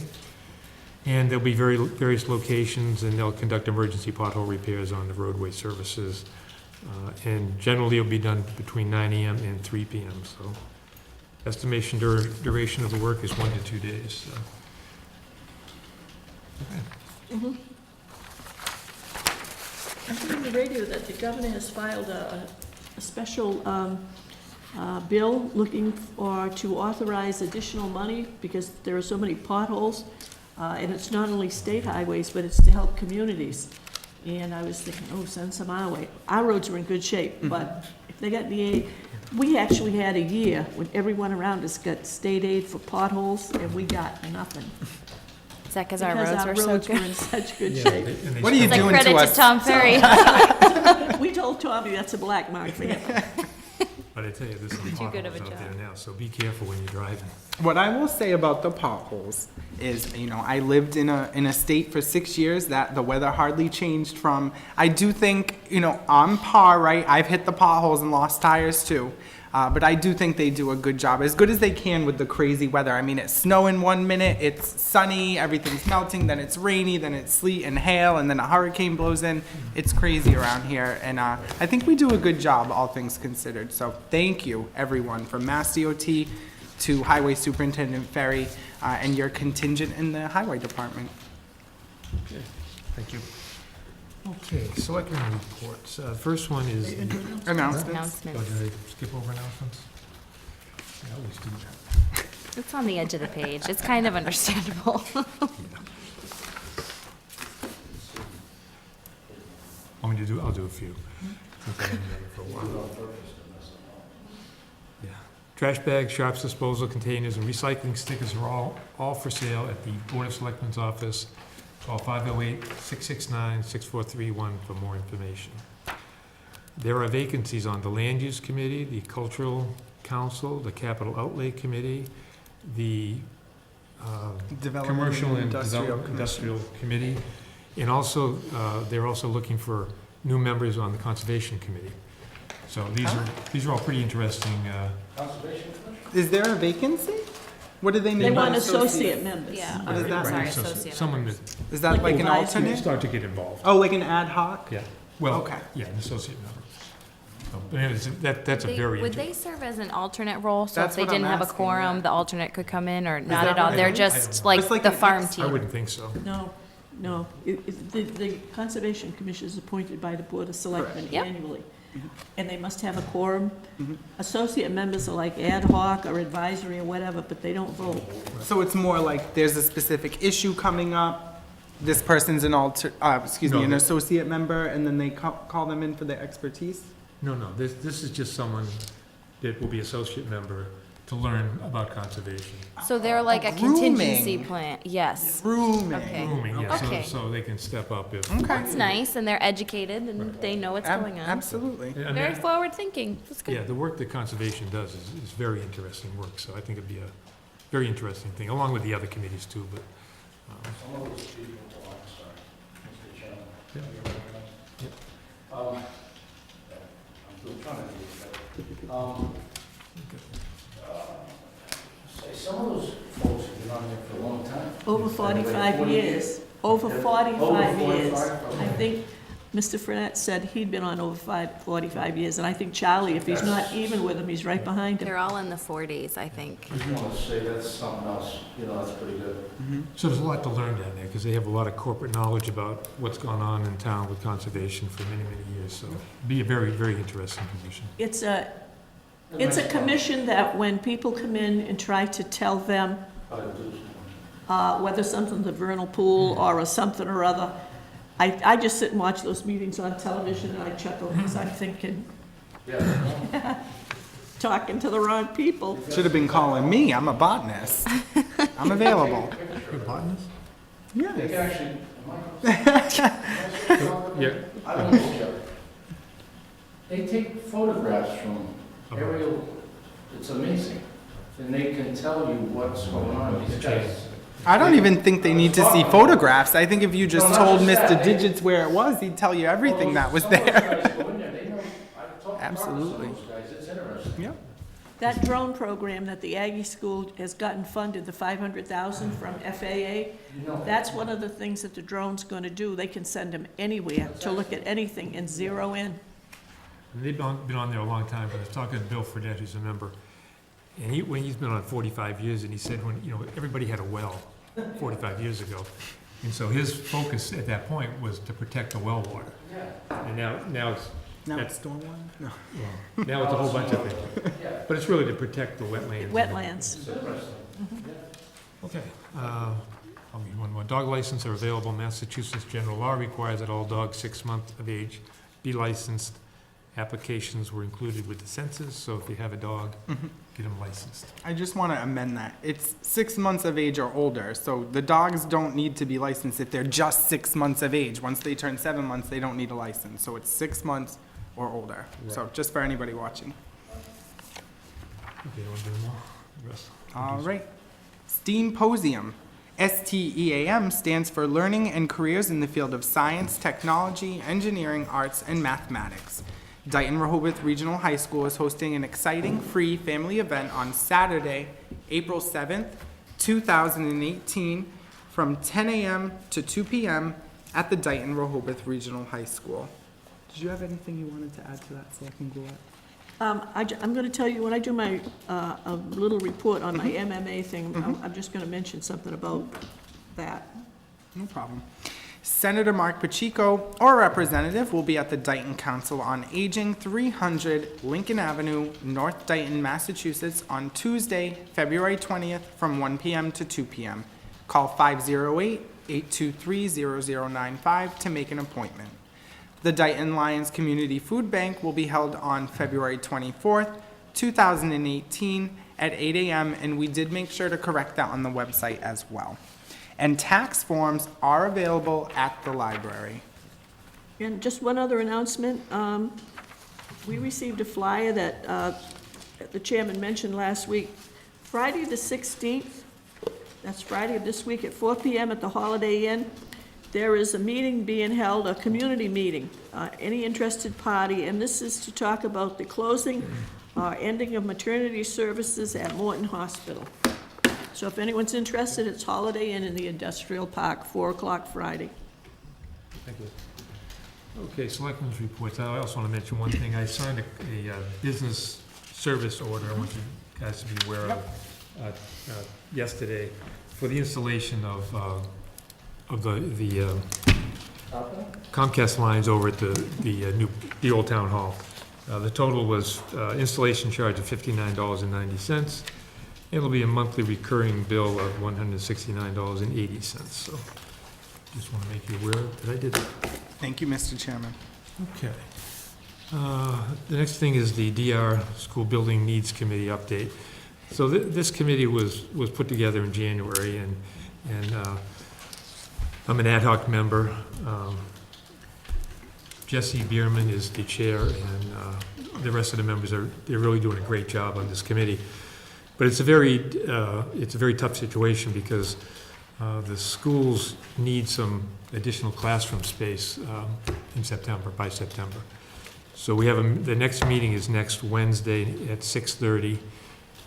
And there'll be various locations, and they'll conduct emergency pothole repairs on the roadway services. And generally, it'll be done between 9 a.m. and 3 p.m. So estimation duration of the work is 1 to 2 days. So. Okay. I heard on the radio that the governor has filed a special bill looking to authorize additional money because there are so many potholes. And it's not only state highways, but it's to help communities. And I was thinking, oh, send some our way. Our roads are in good shape, but if they got the aid, we actually had a year when everyone around us got state aid for potholes, and we got nothing. Is that because our roads were so Because our roads were good? in such good Yeah, shape. and they What are you It's like doing credit to to us? Tom Ferry. We told Tommy that's a black mark for him. But I tell you, there's some Too good of potholes a out there job. now, so be careful when you're driving. What I will say about the potholes is, I lived in a state for 6 years that the weather hardly changed from. I do think, on par, right? I've hit the potholes and lost tires too. But I do think they do a good job, as good as they can with the crazy weather. I mean, it's snowing 1 minute, it's sunny, everything's melting, then it's rainy, then it's sleet and hail, and then a hurricane blows in. It's crazy around here, and I think we do a good job, all things considered. So thank you, everyone, from Mass DOT to Highway Superintendent Ferry, and your contingent in the Highway Department. Thank you. Okay, selectmen reports. First one is. Announcements. Oh, Announcements. did I skip over announcements? I always do that. It's on the edge of the page. It's kind of understandable. Want me to do, I'll do a few. Since I haven't done it for a while. Yeah. Trash bags, sharps disposal containers, and recycling stickers are all for sale at the Board of Selectmen's office. Call 508-669-6431 for more information. There are vacancies on the Land Use Committee, the Cultural Council, the Capital Outlay Committee, the Development Commercial and Industrial Industrial Committee, and also, they're also looking for new members on the Conservation Committee. So these are all pretty interesting. Is there a vacancy? What do they need? They by want associate members. Yeah. What is that? Sorry, so associate someone that Is that like an advisory. alternate? start to get involved. Oh, like an ad hoc? Yeah. Well, Okay. yeah, an associate member. So, but anyways, that's a very. Would they serve as an alternate role? So if That's they what I'm didn't have a asking, quorum, yeah. the alternate could come in, or not that at all? what They're it is? just It's like like the an farm ex- I team. wouldn't think so. No. The Conservation Commission is appointed by the Board of Selectmen Yep. annually. And they must have a quorum. Associate members are like ad hoc or advisory or whatever, but they don't vote. So it's more like there's a specific issue coming up, this person's an No, an the- associate member, and then they call them in for their expertise? No, this is just someone that will be associate member to learn about conservation. So they're like a grooming. contingency plan. Yes. Grooming. Okay. Grooming, yeah, Okay. so they can step up if. Okay. That's nice, and they're educated, and they know what's going on. Absolutely. And Very that- forward thinking. That's Yeah, good. the work that conservation does is very interesting work, so I think it'd be a very interesting thing, along with the other committees too, but. Some of those people, oh, I'm sorry, Mr. Chairman. Yeah. I'm still trying to do this say, some of those folks have been on there for a long time. Over 45 years. Over 45 years. I think Mr. Frenette said he'd been on over 45 years, and I think Charlie, if he's not even with him, he's right behind him. They're all in the 40s, I think. I just want to say that's something else, that's pretty good. So there's a lot to learn down there, because they have a lot of corporate knowledge about what's gone on in town with conservation for many, many years, so be a very, very interesting position. It's a commission that when people come in and try to tell them How to do whether something's a vernal pool or a something or other, I just sit and watch those meetings on television and I chuckle because I'm thinking, talking to the wrong people. Should have been calling me, I'm a botanist. I'm available. You're a botanist? They Yes. can actually, Yeah. I don't know, Joe. They take photographs from aerial, it's amazing. And they can tell you what's going on. These guys. I don't even think they need to see photographs. I think if you just told Mr. Digits where it was, he'd tell you everything that was Some of those there. guys go in there, they know, I've talked to Absolutely. some of those guys, it's interesting. Yep. That drone program that the Aggie School has gotten funded, the $500,000 from FAA, that's one of the things that the drone's gonna do. They can send them anywhere to look at anything and zero in. And they've been on there a long time, but I was talking to Bill Fredette, who's a member, and he's been on 45 years, and he said when, everybody had a well 45 years ago. And so his focus at that point was to protect the well water. And now it's, Now That's- it's stormwater? No. well, now it's a whole bunch of things. But it's really to protect the wetlands. Wetlands. Okay, I'll read one more. Dog license are available. Massachusetts general law requires that all dogs 6 months of age be licensed. Applications were included with the census, so if you have a dog, get them licensed. I just want to amend that. It's 6 months of age or older, so the dogs don't need to be licensed if they're just 6 months of age. Once they turn 7 months, they don't need a license, so it's 6 months or older. So just for anybody watching. Okay, you want to do more? The rest? All right. STEAMposium. STEAM stands for Learning and Careers in the Field of Science, Technology, Engineering, Arts, and Mathematics. Dayton-Rehoboth Regional High School is hosting an exciting free family event on Saturday, April 7th, 2018, from 10 a.m. to 2 p.m. at the Dayton-Rehoboth Regional High School. Did you have anything you wanted to add to that, Selectman Goulart? I'm going to tell you, when I do my, a little report on my MMA thing, I'm just going to mention something about that. No problem. Senator Mark Pacheco, or representative, will be at the Dayton Council on Aging, 300 Lincoln Avenue, North Dayton, Massachusetts, on Tuesday, February 20th, from 1 p.m. to 2 p.m. Call 508-823-0095 to make an appointment. The Dayton Lions Community Food Bank will be held on February 24th, 2018, at 8 a.m., and we did make sure to correct that on the website as well. And tax forms are available at the library. And just one other announcement, we received a flyer that the chairman mentioned last week. Friday the 16th, that's Friday of this week at 4 p.m. at the Holiday Inn, there is a meeting being held, a community meeting, any interested party, and this is to talk about the closing, ending of maternity services at Morton Hospital. So if anyone's interested, it's Holiday Inn in the Industrial Park, 4 o'clock Friday. Thank you. Okay, selectmen's reports. I also want to mention one thing. I signed a business service order. I want you guys to be aware of yesterday for the installation of the Comcast lines over at the old town hall. The total was installation charge of $59.90. It'll be a monthly recurring bill of $169.80. So just want to make you aware that I did that. Thank you, Mr. Chairman. Okay. The next thing is the DR School Building Needs Committee update. So this committee was put together in January, and I'm an ad hoc member. Jesse Bierman is the chair, and the rest of the members they're really doing a great job on this committee. But it's a very tough situation because the schools need some additional classroom space by September. So we have the next meeting is next Wednesday at 6:30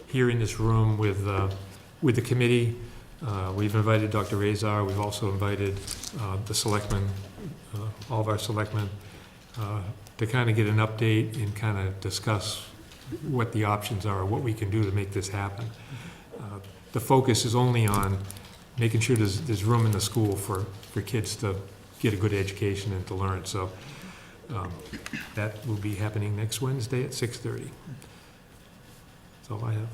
here in this room with the committee. We've invited Dr. Azar. We've also invited the selectmen, all of our selectmen, to kind of get an update and kind of discuss what the options are, what we can do to make this happen. The focus is only on making sure there's room in the school for kids to get a good education and to learn. So that will be happening next Wednesday at 6:30. That's all I have.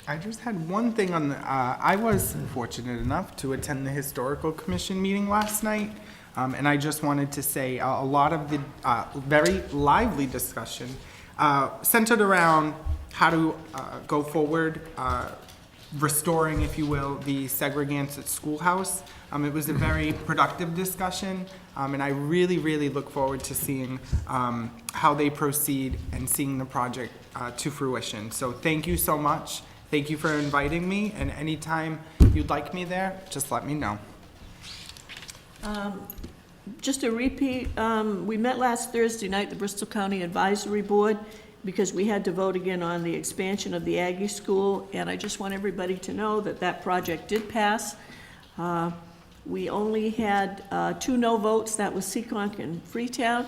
I just had one thing on the, I was fortunate enough to attend the Historical Commission meeting last night, and I just wanted to say a lot of the very lively discussion centered around how to go forward, restoring, if you will, the Segregated Schoolhouse. It was a very productive discussion, and I really, really look forward to seeing how they proceed and seeing the project to fruition. So thank you so much. Thank you for inviting me, and anytime you'd like me there, just let me know. Just a repeat, we met last Thursday night, the Bristol County Advisory Board, because we had to vote again on the expansion of the Aggie School, and I just want everybody to know that that project did pass. We only had 2 no votes, that was Seekonk and Freetown,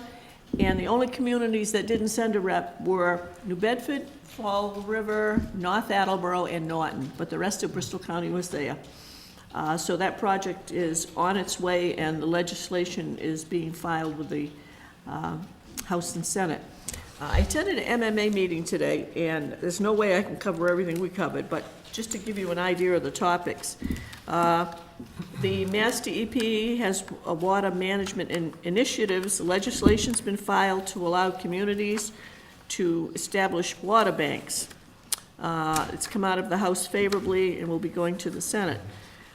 and the only communities that didn't send a rep were New Bedford, Fall River, North Attleboro, and Norton, but the rest of Bristol County was there. So that project is on its way, and the legislation is being filed with the House and Senate. I attended an MMA meeting today, and there's no way I can cover everything we covered, but just to give you an idea of the topics. The Mass DEP has a water management initiatives. Legislation's been filed to allow communities to establish water banks. It's come out of the House favorably and will be going to the Senate.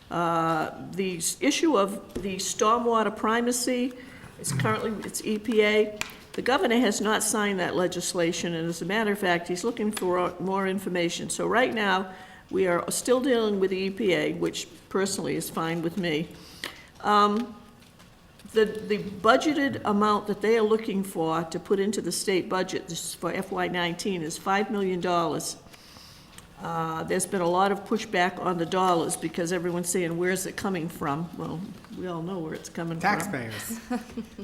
The issue of the stormwater primacy, it's EPA. The governor has not signed that legislation, and as a matter of fact, he's looking for more information. So right now, we are still dealing with the EPA, which personally is fine with me. The budgeted amount that they are looking for to put into the state budget for FY19 is $5 million. There's been a lot of pushback on the dollars because everyone's saying, where's it coming from? Well, we all know where it's coming from. Taxpayers.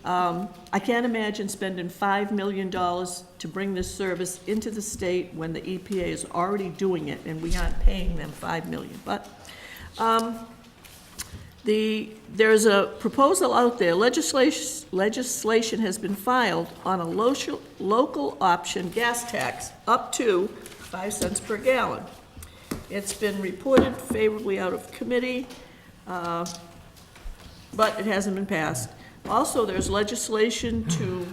I can't imagine spending $5 million to bring this service into the state when the EPA is already doing it and we aren't paying them $5 million. But there's a proposal out there. Legislation has been filed on a local option gas tax up to 5 cents per gallon. It's been reported favorably out of committee, but it hasn't been passed. Also, there's legislation to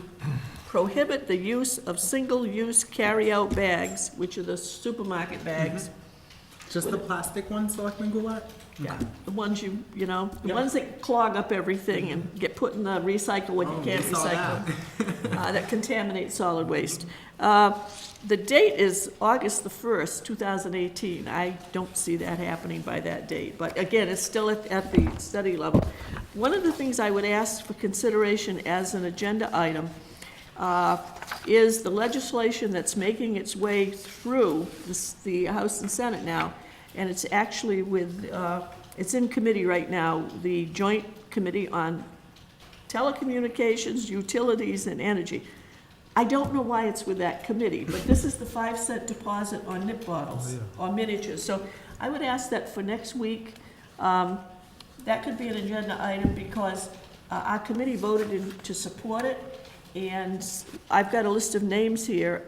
prohibit the use of single-use carry-out bags, which are the supermarket bags. Just the plastic ones, Selectman Goulart? Yeah, the ones the ones that clog up everything and get put in the recycle when you can't we saw recycle. That contaminate solid waste. The date is August the 1st, 2018. I don't see that happening by that date, but again, it's still at the study level. One of the things I would ask for consideration as an agenda item is the legislation that's making its way through the House and Senate now, and it's actually it's in committee right now, the Joint Committee on Telecommunications, Utilities, and Energy. I don't know why it's with that committee, but this is the 5-cent deposit on nip bottles, or miniatures. So I would ask that for next week, that could be an agenda item because our committee voted to support it. And I've got a list of names here.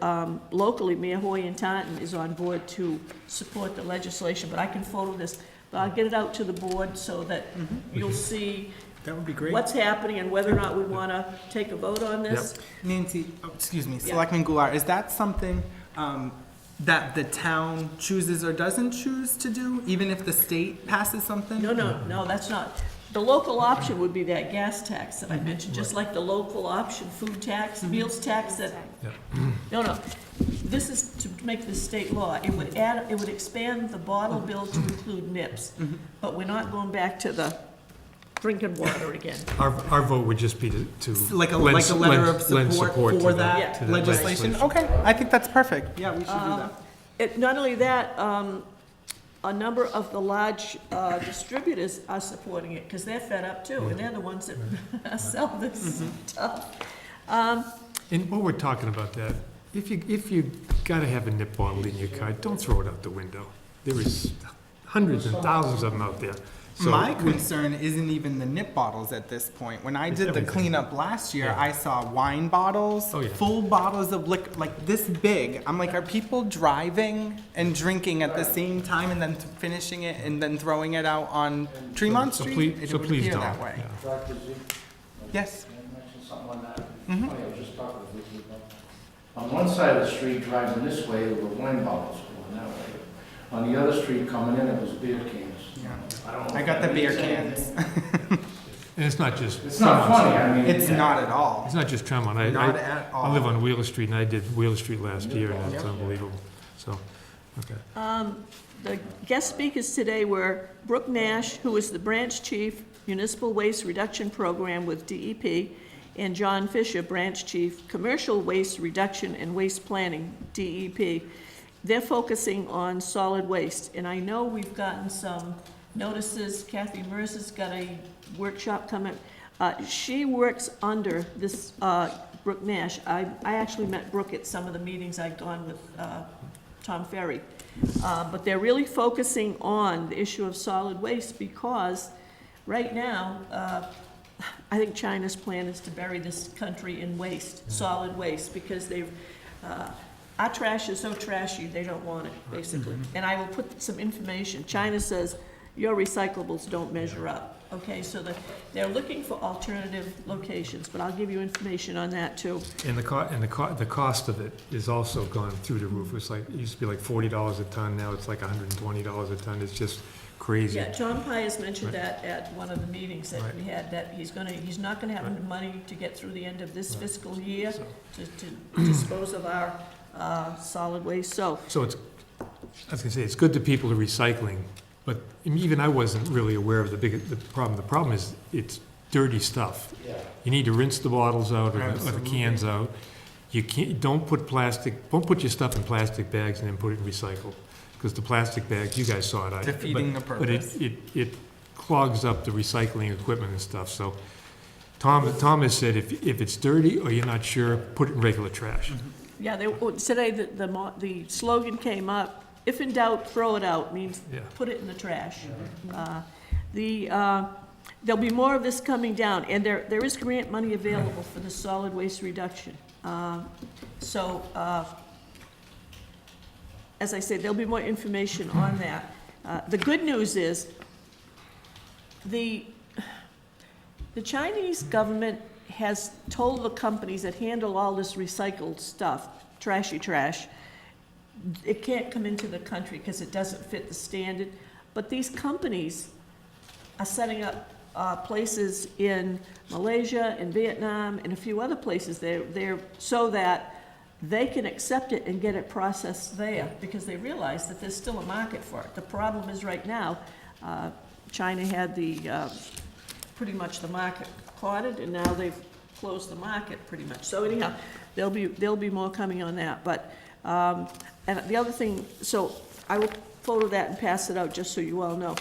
Locally, Mayor Hoy and Taunton is on board to support the legislation, but I can photo this. But I'll get it out to the board so that you'll see That would be great. what's happening and whether or not we want to take a vote on this. Nancy, Selectman Goulart, is that something that the town chooses or doesn't choose to do, even if the state passes something? No, that's not. The local option would be that gas tax that I mentioned, just like the local option food tax, meals tax that, no. This is to make the state law. It would expand the bottle bill to include nips, but we're not going back to the drinking water again. Our vote would just be to Like a letter of lend support to for that- that to that legislation? Okay, I think that's perfect. Yeah, we should do that. Not only that, a number of the large distributors are supporting it because they're fed up too, and they're the ones that sell this stuff. And while we're talking about that, if you gotta have a nip bottle in your car, don't throw it out the window. There is hundreds and thousands of them out there. So My concern isn't even the nip bottles at this point. When I It's did the everything. cleanup last year, Yeah. I saw wine bottles, Oh, yeah. full bottles of liquor, like this big. I'm like, are people driving and drinking at the same time and then finishing it and then throwing it out on Tremont So Street? please, It would appear don't. that way. Yeah. Dr. Z, Yes. can I mention something on that? I was just talking with you about. On one side of the street, driving this way, there were wine bottles going that way. On the other street, coming in, it was beer cans. I don't know I if got the that beer means cans. anything. And it's not just. It's not funny, I mean. It's not at all. It's not just Tremont. Not at all. I live on Wheeler Street, and I did Wheeler Street last year, and it's Yep. unbelievable. So, okay. The guest speakers today were Brooke Nash, who is the Branch Chief, Municipal Waste Reduction Program with DEP, and John Fisher, Branch Chief, Commercial Waste Reduction and Waste Planning, DEP. They're focusing on solid waste, and I know we've gotten some notices. Kathy Mercer's got a workshop coming. She works under this Brooke Nash. I actually met Brooke at some of the meetings I'd gone with Tom Ferry. But they're really focusing on the issue of solid waste because right now, I think China's plan is to bury this country in waste, solid waste, because our trash is so trashy, they don't want it, basically. And I will put some information. China says your recyclables don't measure up. Okay, so they're looking for alternative locations, but I'll give you information on that too. And the cost of it is also gone through the roof. It's like, it used to be like $40 a ton, now it's like $120 a ton. It's just crazy. Yeah, John Pius mentioned Right. that at one of the meetings that Right. we had, that he's not gonna have Right. enough money to get through the end of this fiscal year So- to dispose of our solid waste, so. So it's, I was gonna say, it's good to people to recycling, but even I wasn't really aware of the problem. The problem is, it's dirty stuff. Yeah. You need to rinse the bottles out or the Absolutely. cans out. You can't, don't put your stuff in plastic bags and then put it in recycle. Because the plastic bags, you guys saw it. Defeating the But purpose. it clogs up the recycling equipment and stuff, so Tom has said if it's dirty or you're not sure, put it in regular trash. Yeah, today the slogan came up, if in doubt, throw it out, means Yeah. put it in the trash. There'll be more of this coming down, and there is grant money available for the solid waste reduction. As I said, there'll be more information on that. The good news is, the Chinese government has told the companies that handle all this recycled stuff, trashy trash, it can't come into the country because it doesn't fit the standard. But these companies are setting up places in Malaysia, in Vietnam, and a few other places there so that they can accept it and get it processed there, because they realize that there's still a market for it. The problem is right now, China had pretty much the market clotted, and now they've closed the market pretty much. So anyhow, there'll be more coming on that. But and the other thing, so I will photo that and pass it out just so you all know.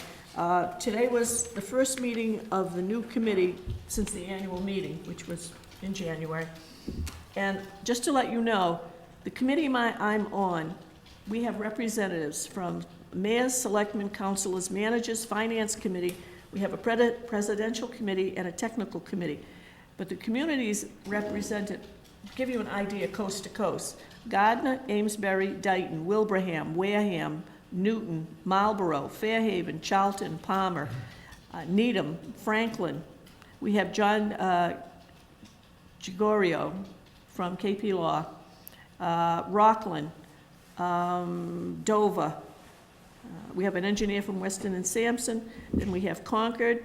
Today was the first meeting of the new committee since the annual meeting, which was in January. And just to let you know, the committee I'm on, we have representatives from mayors, selectmen, councilors, managers, finance committee. We have a presidential committee and a technical committee. But the communities represented, to give you an idea, coast to coast: Gardner, Amesbury, Dayton, Wilbraham, Wareham, Newton, Marlborough, Fairhaven, Charlton, Palmer, Needham, Franklin. We have John Gigorio from KP Law, Rockland, Dover. We have an engineer from Weston and Sampson. Then we have Concord.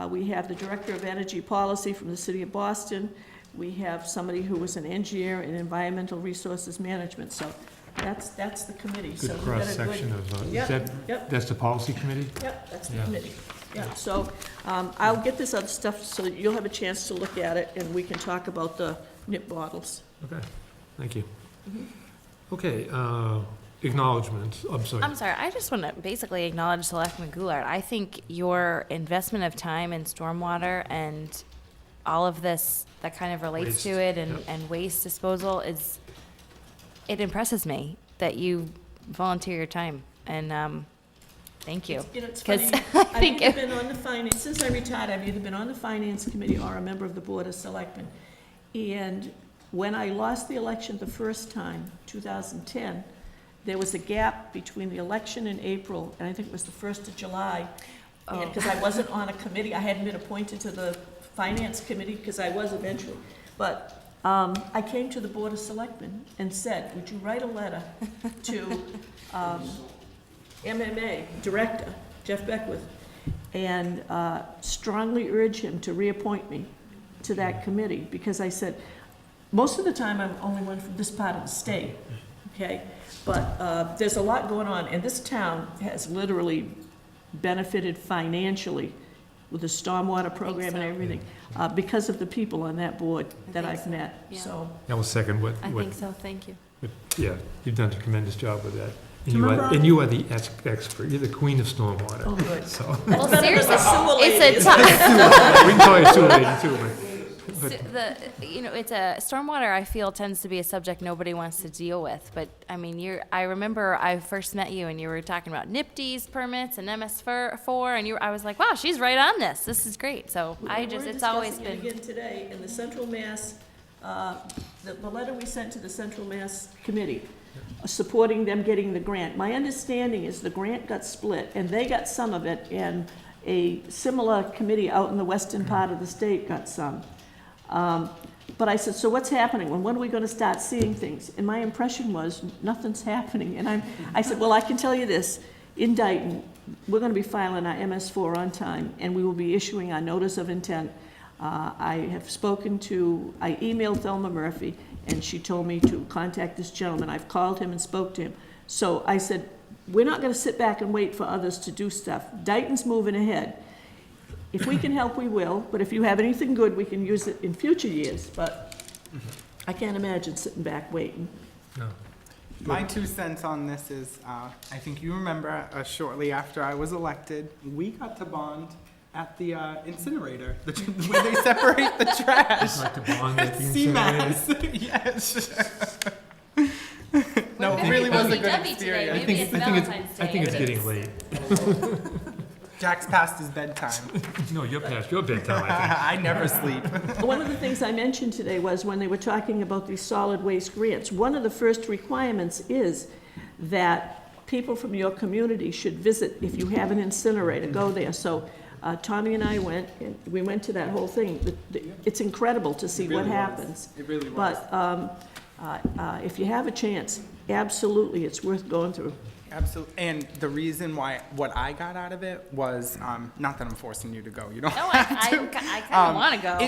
We have the Director of Energy Policy from the City of Boston. We have somebody who was an engineer in Environmental Resources Management. So that's the committee. So Good we've got a cross-section of, Yep, yep. that's the policy committee? Yep, that's the Yeah. committee. Yeah, so I'll get this other stuff so that you'll have a chance to look at it, and we can talk about the nip bottles. Okay, thank you. Okay, acknowledgements, I'm sorry. I'm sorry, I just want to basically acknowledge Selectman Goulart. I think your investment of time in stormwater and all of this that kind of relates to Waste, it and waste disposal it impresses me that you volunteer your time, and thank you. You know, it's 'Cause funny, I I've think either been on the finance, since I retired, I've either been on the finance committee or a member of the board of selectmen. And when I lost the election the first time, 2010, there was a gap between the election in April, and I think it was the 1st of July. And because I wasn't on a committee, I hadn't been appointed to the finance committee, because I was eventually. But I came to the Board of Selectmen and said, would you write a letter to MMA Director, Jeff Beckwith, and strongly urge him to reappoint me to that committee, because I said, most of the time I'm only one from this part of the state, okay? But there's a lot going on, and this town has literally benefited financially with the stormwater program and everything, because of the people on that board that I've met, yeah. so. I will second what, I think so, thank you. yeah, you've done a tremendous job with that. Do you remember- And you are the expert, you're the queen of stormwater. Oh, good. So, Well, better than seriously, the sewer it's lady, a isn't tough, we can call you sewer lady too, but But- It's a, stormwater, I feel, tends to be a subject nobody wants to deal with, but, I mean, I remember I first met you and you were talking about NIPD's permits and MS4, and I was like, wow, she's right on this, this is great, so it's always We're discussing it been, again today in the Central Mass, the letter we sent to the Central Mass Committee, supporting them getting the grant. My understanding is the grant got split, and they got some of it, and a similar committee out in the western part of the state got some. But I said, so what's happening? When are we gonna start seeing things? And my impression was, nothing's happening. And I said, well, I can tell you this, in Dayton, we're gonna be filing our MS4 on time, and we will be issuing our notice of intent. I emailed Thelma Murphy, and she told me to contact this gentleman. I've called him and spoke to him. So I said, we're not gonna sit back and wait for others to do stuff. Dayton's moving ahead. If we can help, we will, but if you have anything good, we can use it in future years, but I can't imagine sitting back waiting. No. My 2 cents on this is, I think you remember, shortly after I was elected, we got to bond at the incinerator, where they separate the trash. Like to bond at At the incinerator. CMAS, yes. No, We're it really very was a good lovey-dovey today. experience. Maybe it's Valentine's I think it's Day. getting late. Jack's past his bedtime. No, you're past your bedtime, I I never sleep. One of the things I mentioned today was when they were talking about these solid waste grants, one of the first requirements is that people from your community should visit, if you have an incinerator, go there. So Tommy and I went, and we went to that whole thing. It's incredible to see what happens. It really was. But if you have a chance, absolutely, it's worth going through. Absolutely. And the reason why, what I got out of it was, not that I'm forcing you to go, you don't No, have to. I kind of want to go.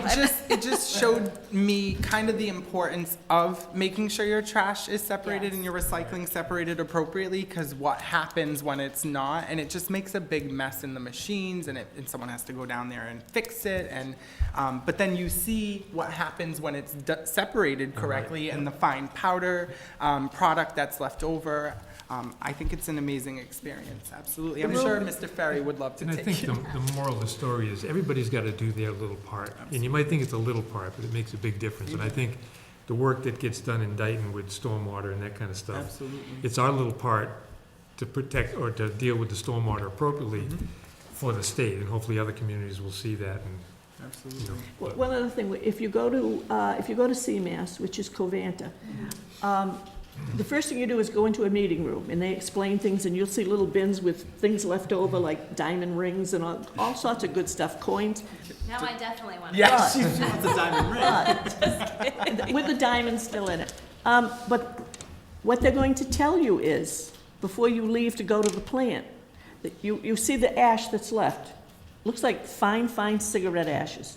It just showed me kind of the importance of making sure your trash is separated and your recycling separated appropriately, because what happens when it's not, and it just makes a big mess in the machines, and someone has to go down there and fix it, and but then you see what happens when it's separated correctly, and the fine powder product that's left over. I think it's an amazing experience, absolutely. I'm sure Mr. Ferry would love to And I take think you. the moral of the story is everybody's got to do their little part. And you might think it's a little part, but it makes a big difference. And I think the work that gets done in Dayton with stormwater and that kind of stuff, Absolutely. it's our little part to protect or to deal with the stormwater appropriately for the state. And hopefully other communities will see that and, Absolutely. One other thing, if you go to CMAS, which is Covanta, the first thing you do is go into a meeting room, and they explain things, and you'll see little bins with things left over, like diamond rings and all sorts of good stuff, coins. Now I definitely want to. Yeah, she wants a diamond ring. But, with the diamond still in it. But what they're going to tell you is, before you leave to go to the plant, that you see the ash that's left. Looks like fine cigarette ashes.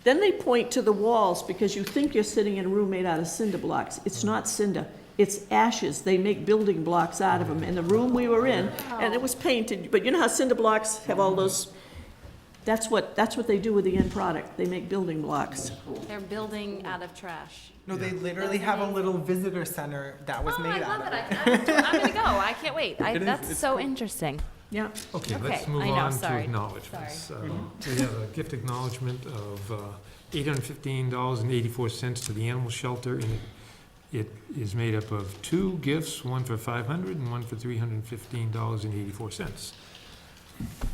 Then they point to the walls, because you think you're sitting in a room made out of cinder blocks. It's not cinder. It's ashes. They make building blocks out of them. And the room we were in, and it was painted, but you know how cinder blocks have all those, that's what they do with the end product. They make building blocks. They're building out of trash. No, they literally have a little visitor center that was Oh, made I out love of it. it. I'm gonna go. I can't wait. That's it's so cool. interesting. Yeah. okay, Okay, let's move I know, on to sorry. acknowledgements. We have a gift acknowledgement of $815.84 to the animal shelter, and it is made up of 2 gifts, one for $500 and one for $315.84.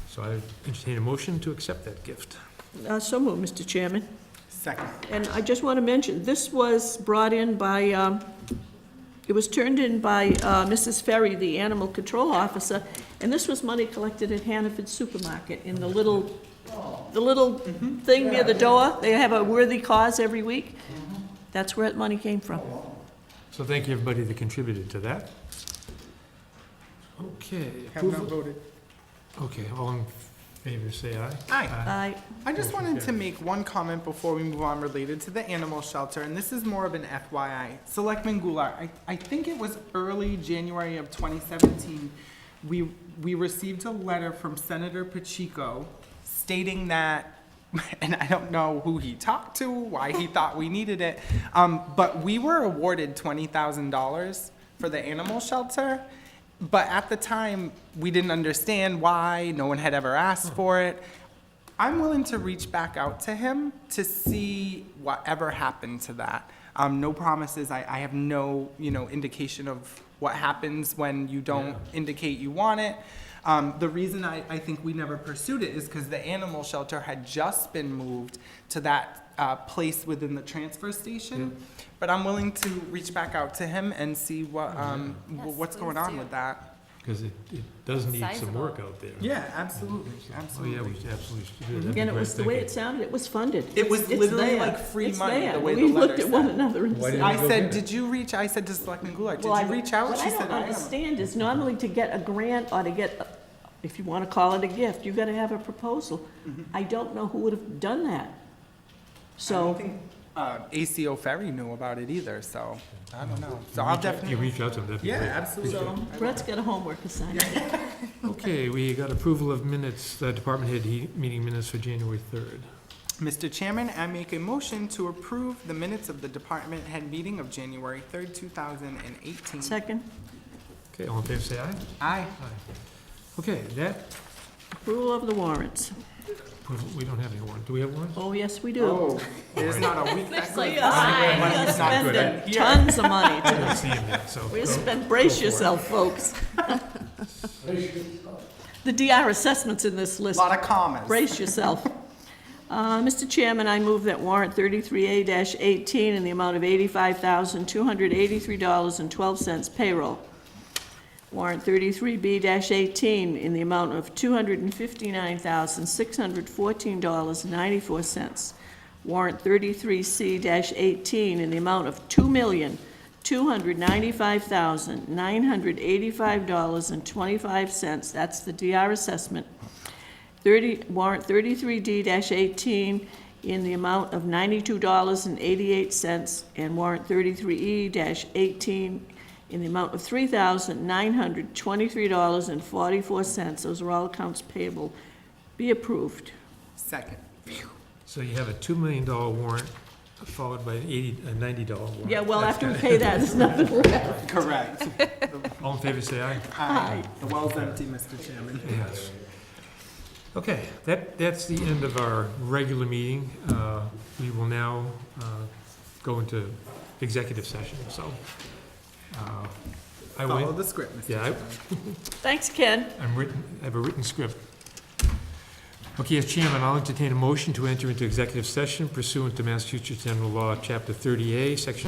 So I entertain a motion to accept that gift. So moved, Mr. Chairman. Second. And I just want to mention, this was brought in by, it was turned in by Mrs. Ferry, the animal control officer, and this was money collected at Hannaford Supermarket in the little thing near the door. They have a worthy cause every week. That's where that money came from. So thank you, everybody that contributed to that. Okay. Have not approval- voted. Okay, all in favor, say aye. Aye. I just Motion wanted to carries. make one comment before we move on related to the animal shelter, and this is more of an FYI. Selectman Goulart, I think it was early January of 2017, we received a letter from Senator Pacheco stating that, and I don't know who he talked to, why he thought we needed it, but we were awarded $20,000 for the animal shelter. But at the time, we didn't understand why, no one had ever asked for it. I'm willing to reach back out to him to see whatever happened to that. No promises. I have no, indication of what happens when you don't indicate you want it. The reason I think we never pursued it is because the animal shelter had just been moved to that place within the transfer station. But I'm willing to reach back out to him and see what's going on with that. Because it does need some Sizable. work out there. Yeah, absolutely, Oh, absolutely. yeah, we absolutely should do that. That'd be Again, it great. was the Thank way you. it sounded, it was funded. It was It's literally there. like free It's money, there. the way We the letter looked at one said. another and Why said. didn't I you go said, get it? did you reach, I said to Selectman Goulart, did Well, you reach out? What She I said, don't I am. understand is normally to get a grant or to get, if you want to call it a gift, you got to have a proposal. I don't know who would have done that. I don't So, think ACO Ferry knew about it either, so I don't know. So I'll You definitely, reach out to them, that'd be yeah, great. absolutely. so Brett's got a homework assignment. Okay, we got approval of minutes, department head meeting minutes for January 3rd. Mr. Chairman, I make a motion to approve the minutes of the department head meeting of January 3rd, 2018. Second, Okay, all in favor, say aye. Aye. Okay, that, approval of the warrants. we don't have any warrant. Do we have warrant? Oh, yes, we do. Oh, there's not a week that goes Yeah, by. we are Money's not good. spending Here. tons of money. I don't see him yet, so. We go- spent, brace go for it. yourself, folks. The DR assessments in this A list. Lot of commas. Brace yourself. Mr. Chairman, I move that warrant 33A-18 in the amount of $85,283.12 payroll. Warrant 33B-18 in the amount of $259,614.94. Warrant 33C-18 in the amount of $2,295,985.25. That's the DR assessment. Warrant 33D-18 in the amount of $92.88, and warrant 33E-18 in the amount of $3,923.44. Those are all accounts payable. Be approved. Second. So you have a $2 million warrant followed by a $90 warrant. Yeah, well, That's after we kinda- pay that, there's nothing left. Correct. All in favor, say aye. Aye. The well's empty, Mr. Chairman. Yes. Okay, that's the end of our regular meeting. We will now go into executive session, so. I Follow went, the script, Mr. Yeah, Chairman. Thanks, Ken. I have a written script. Okay, as chairman, I'll entertain a motion to enter into executive session pursuant to Massachusetts General Law, Chapter 30A, Section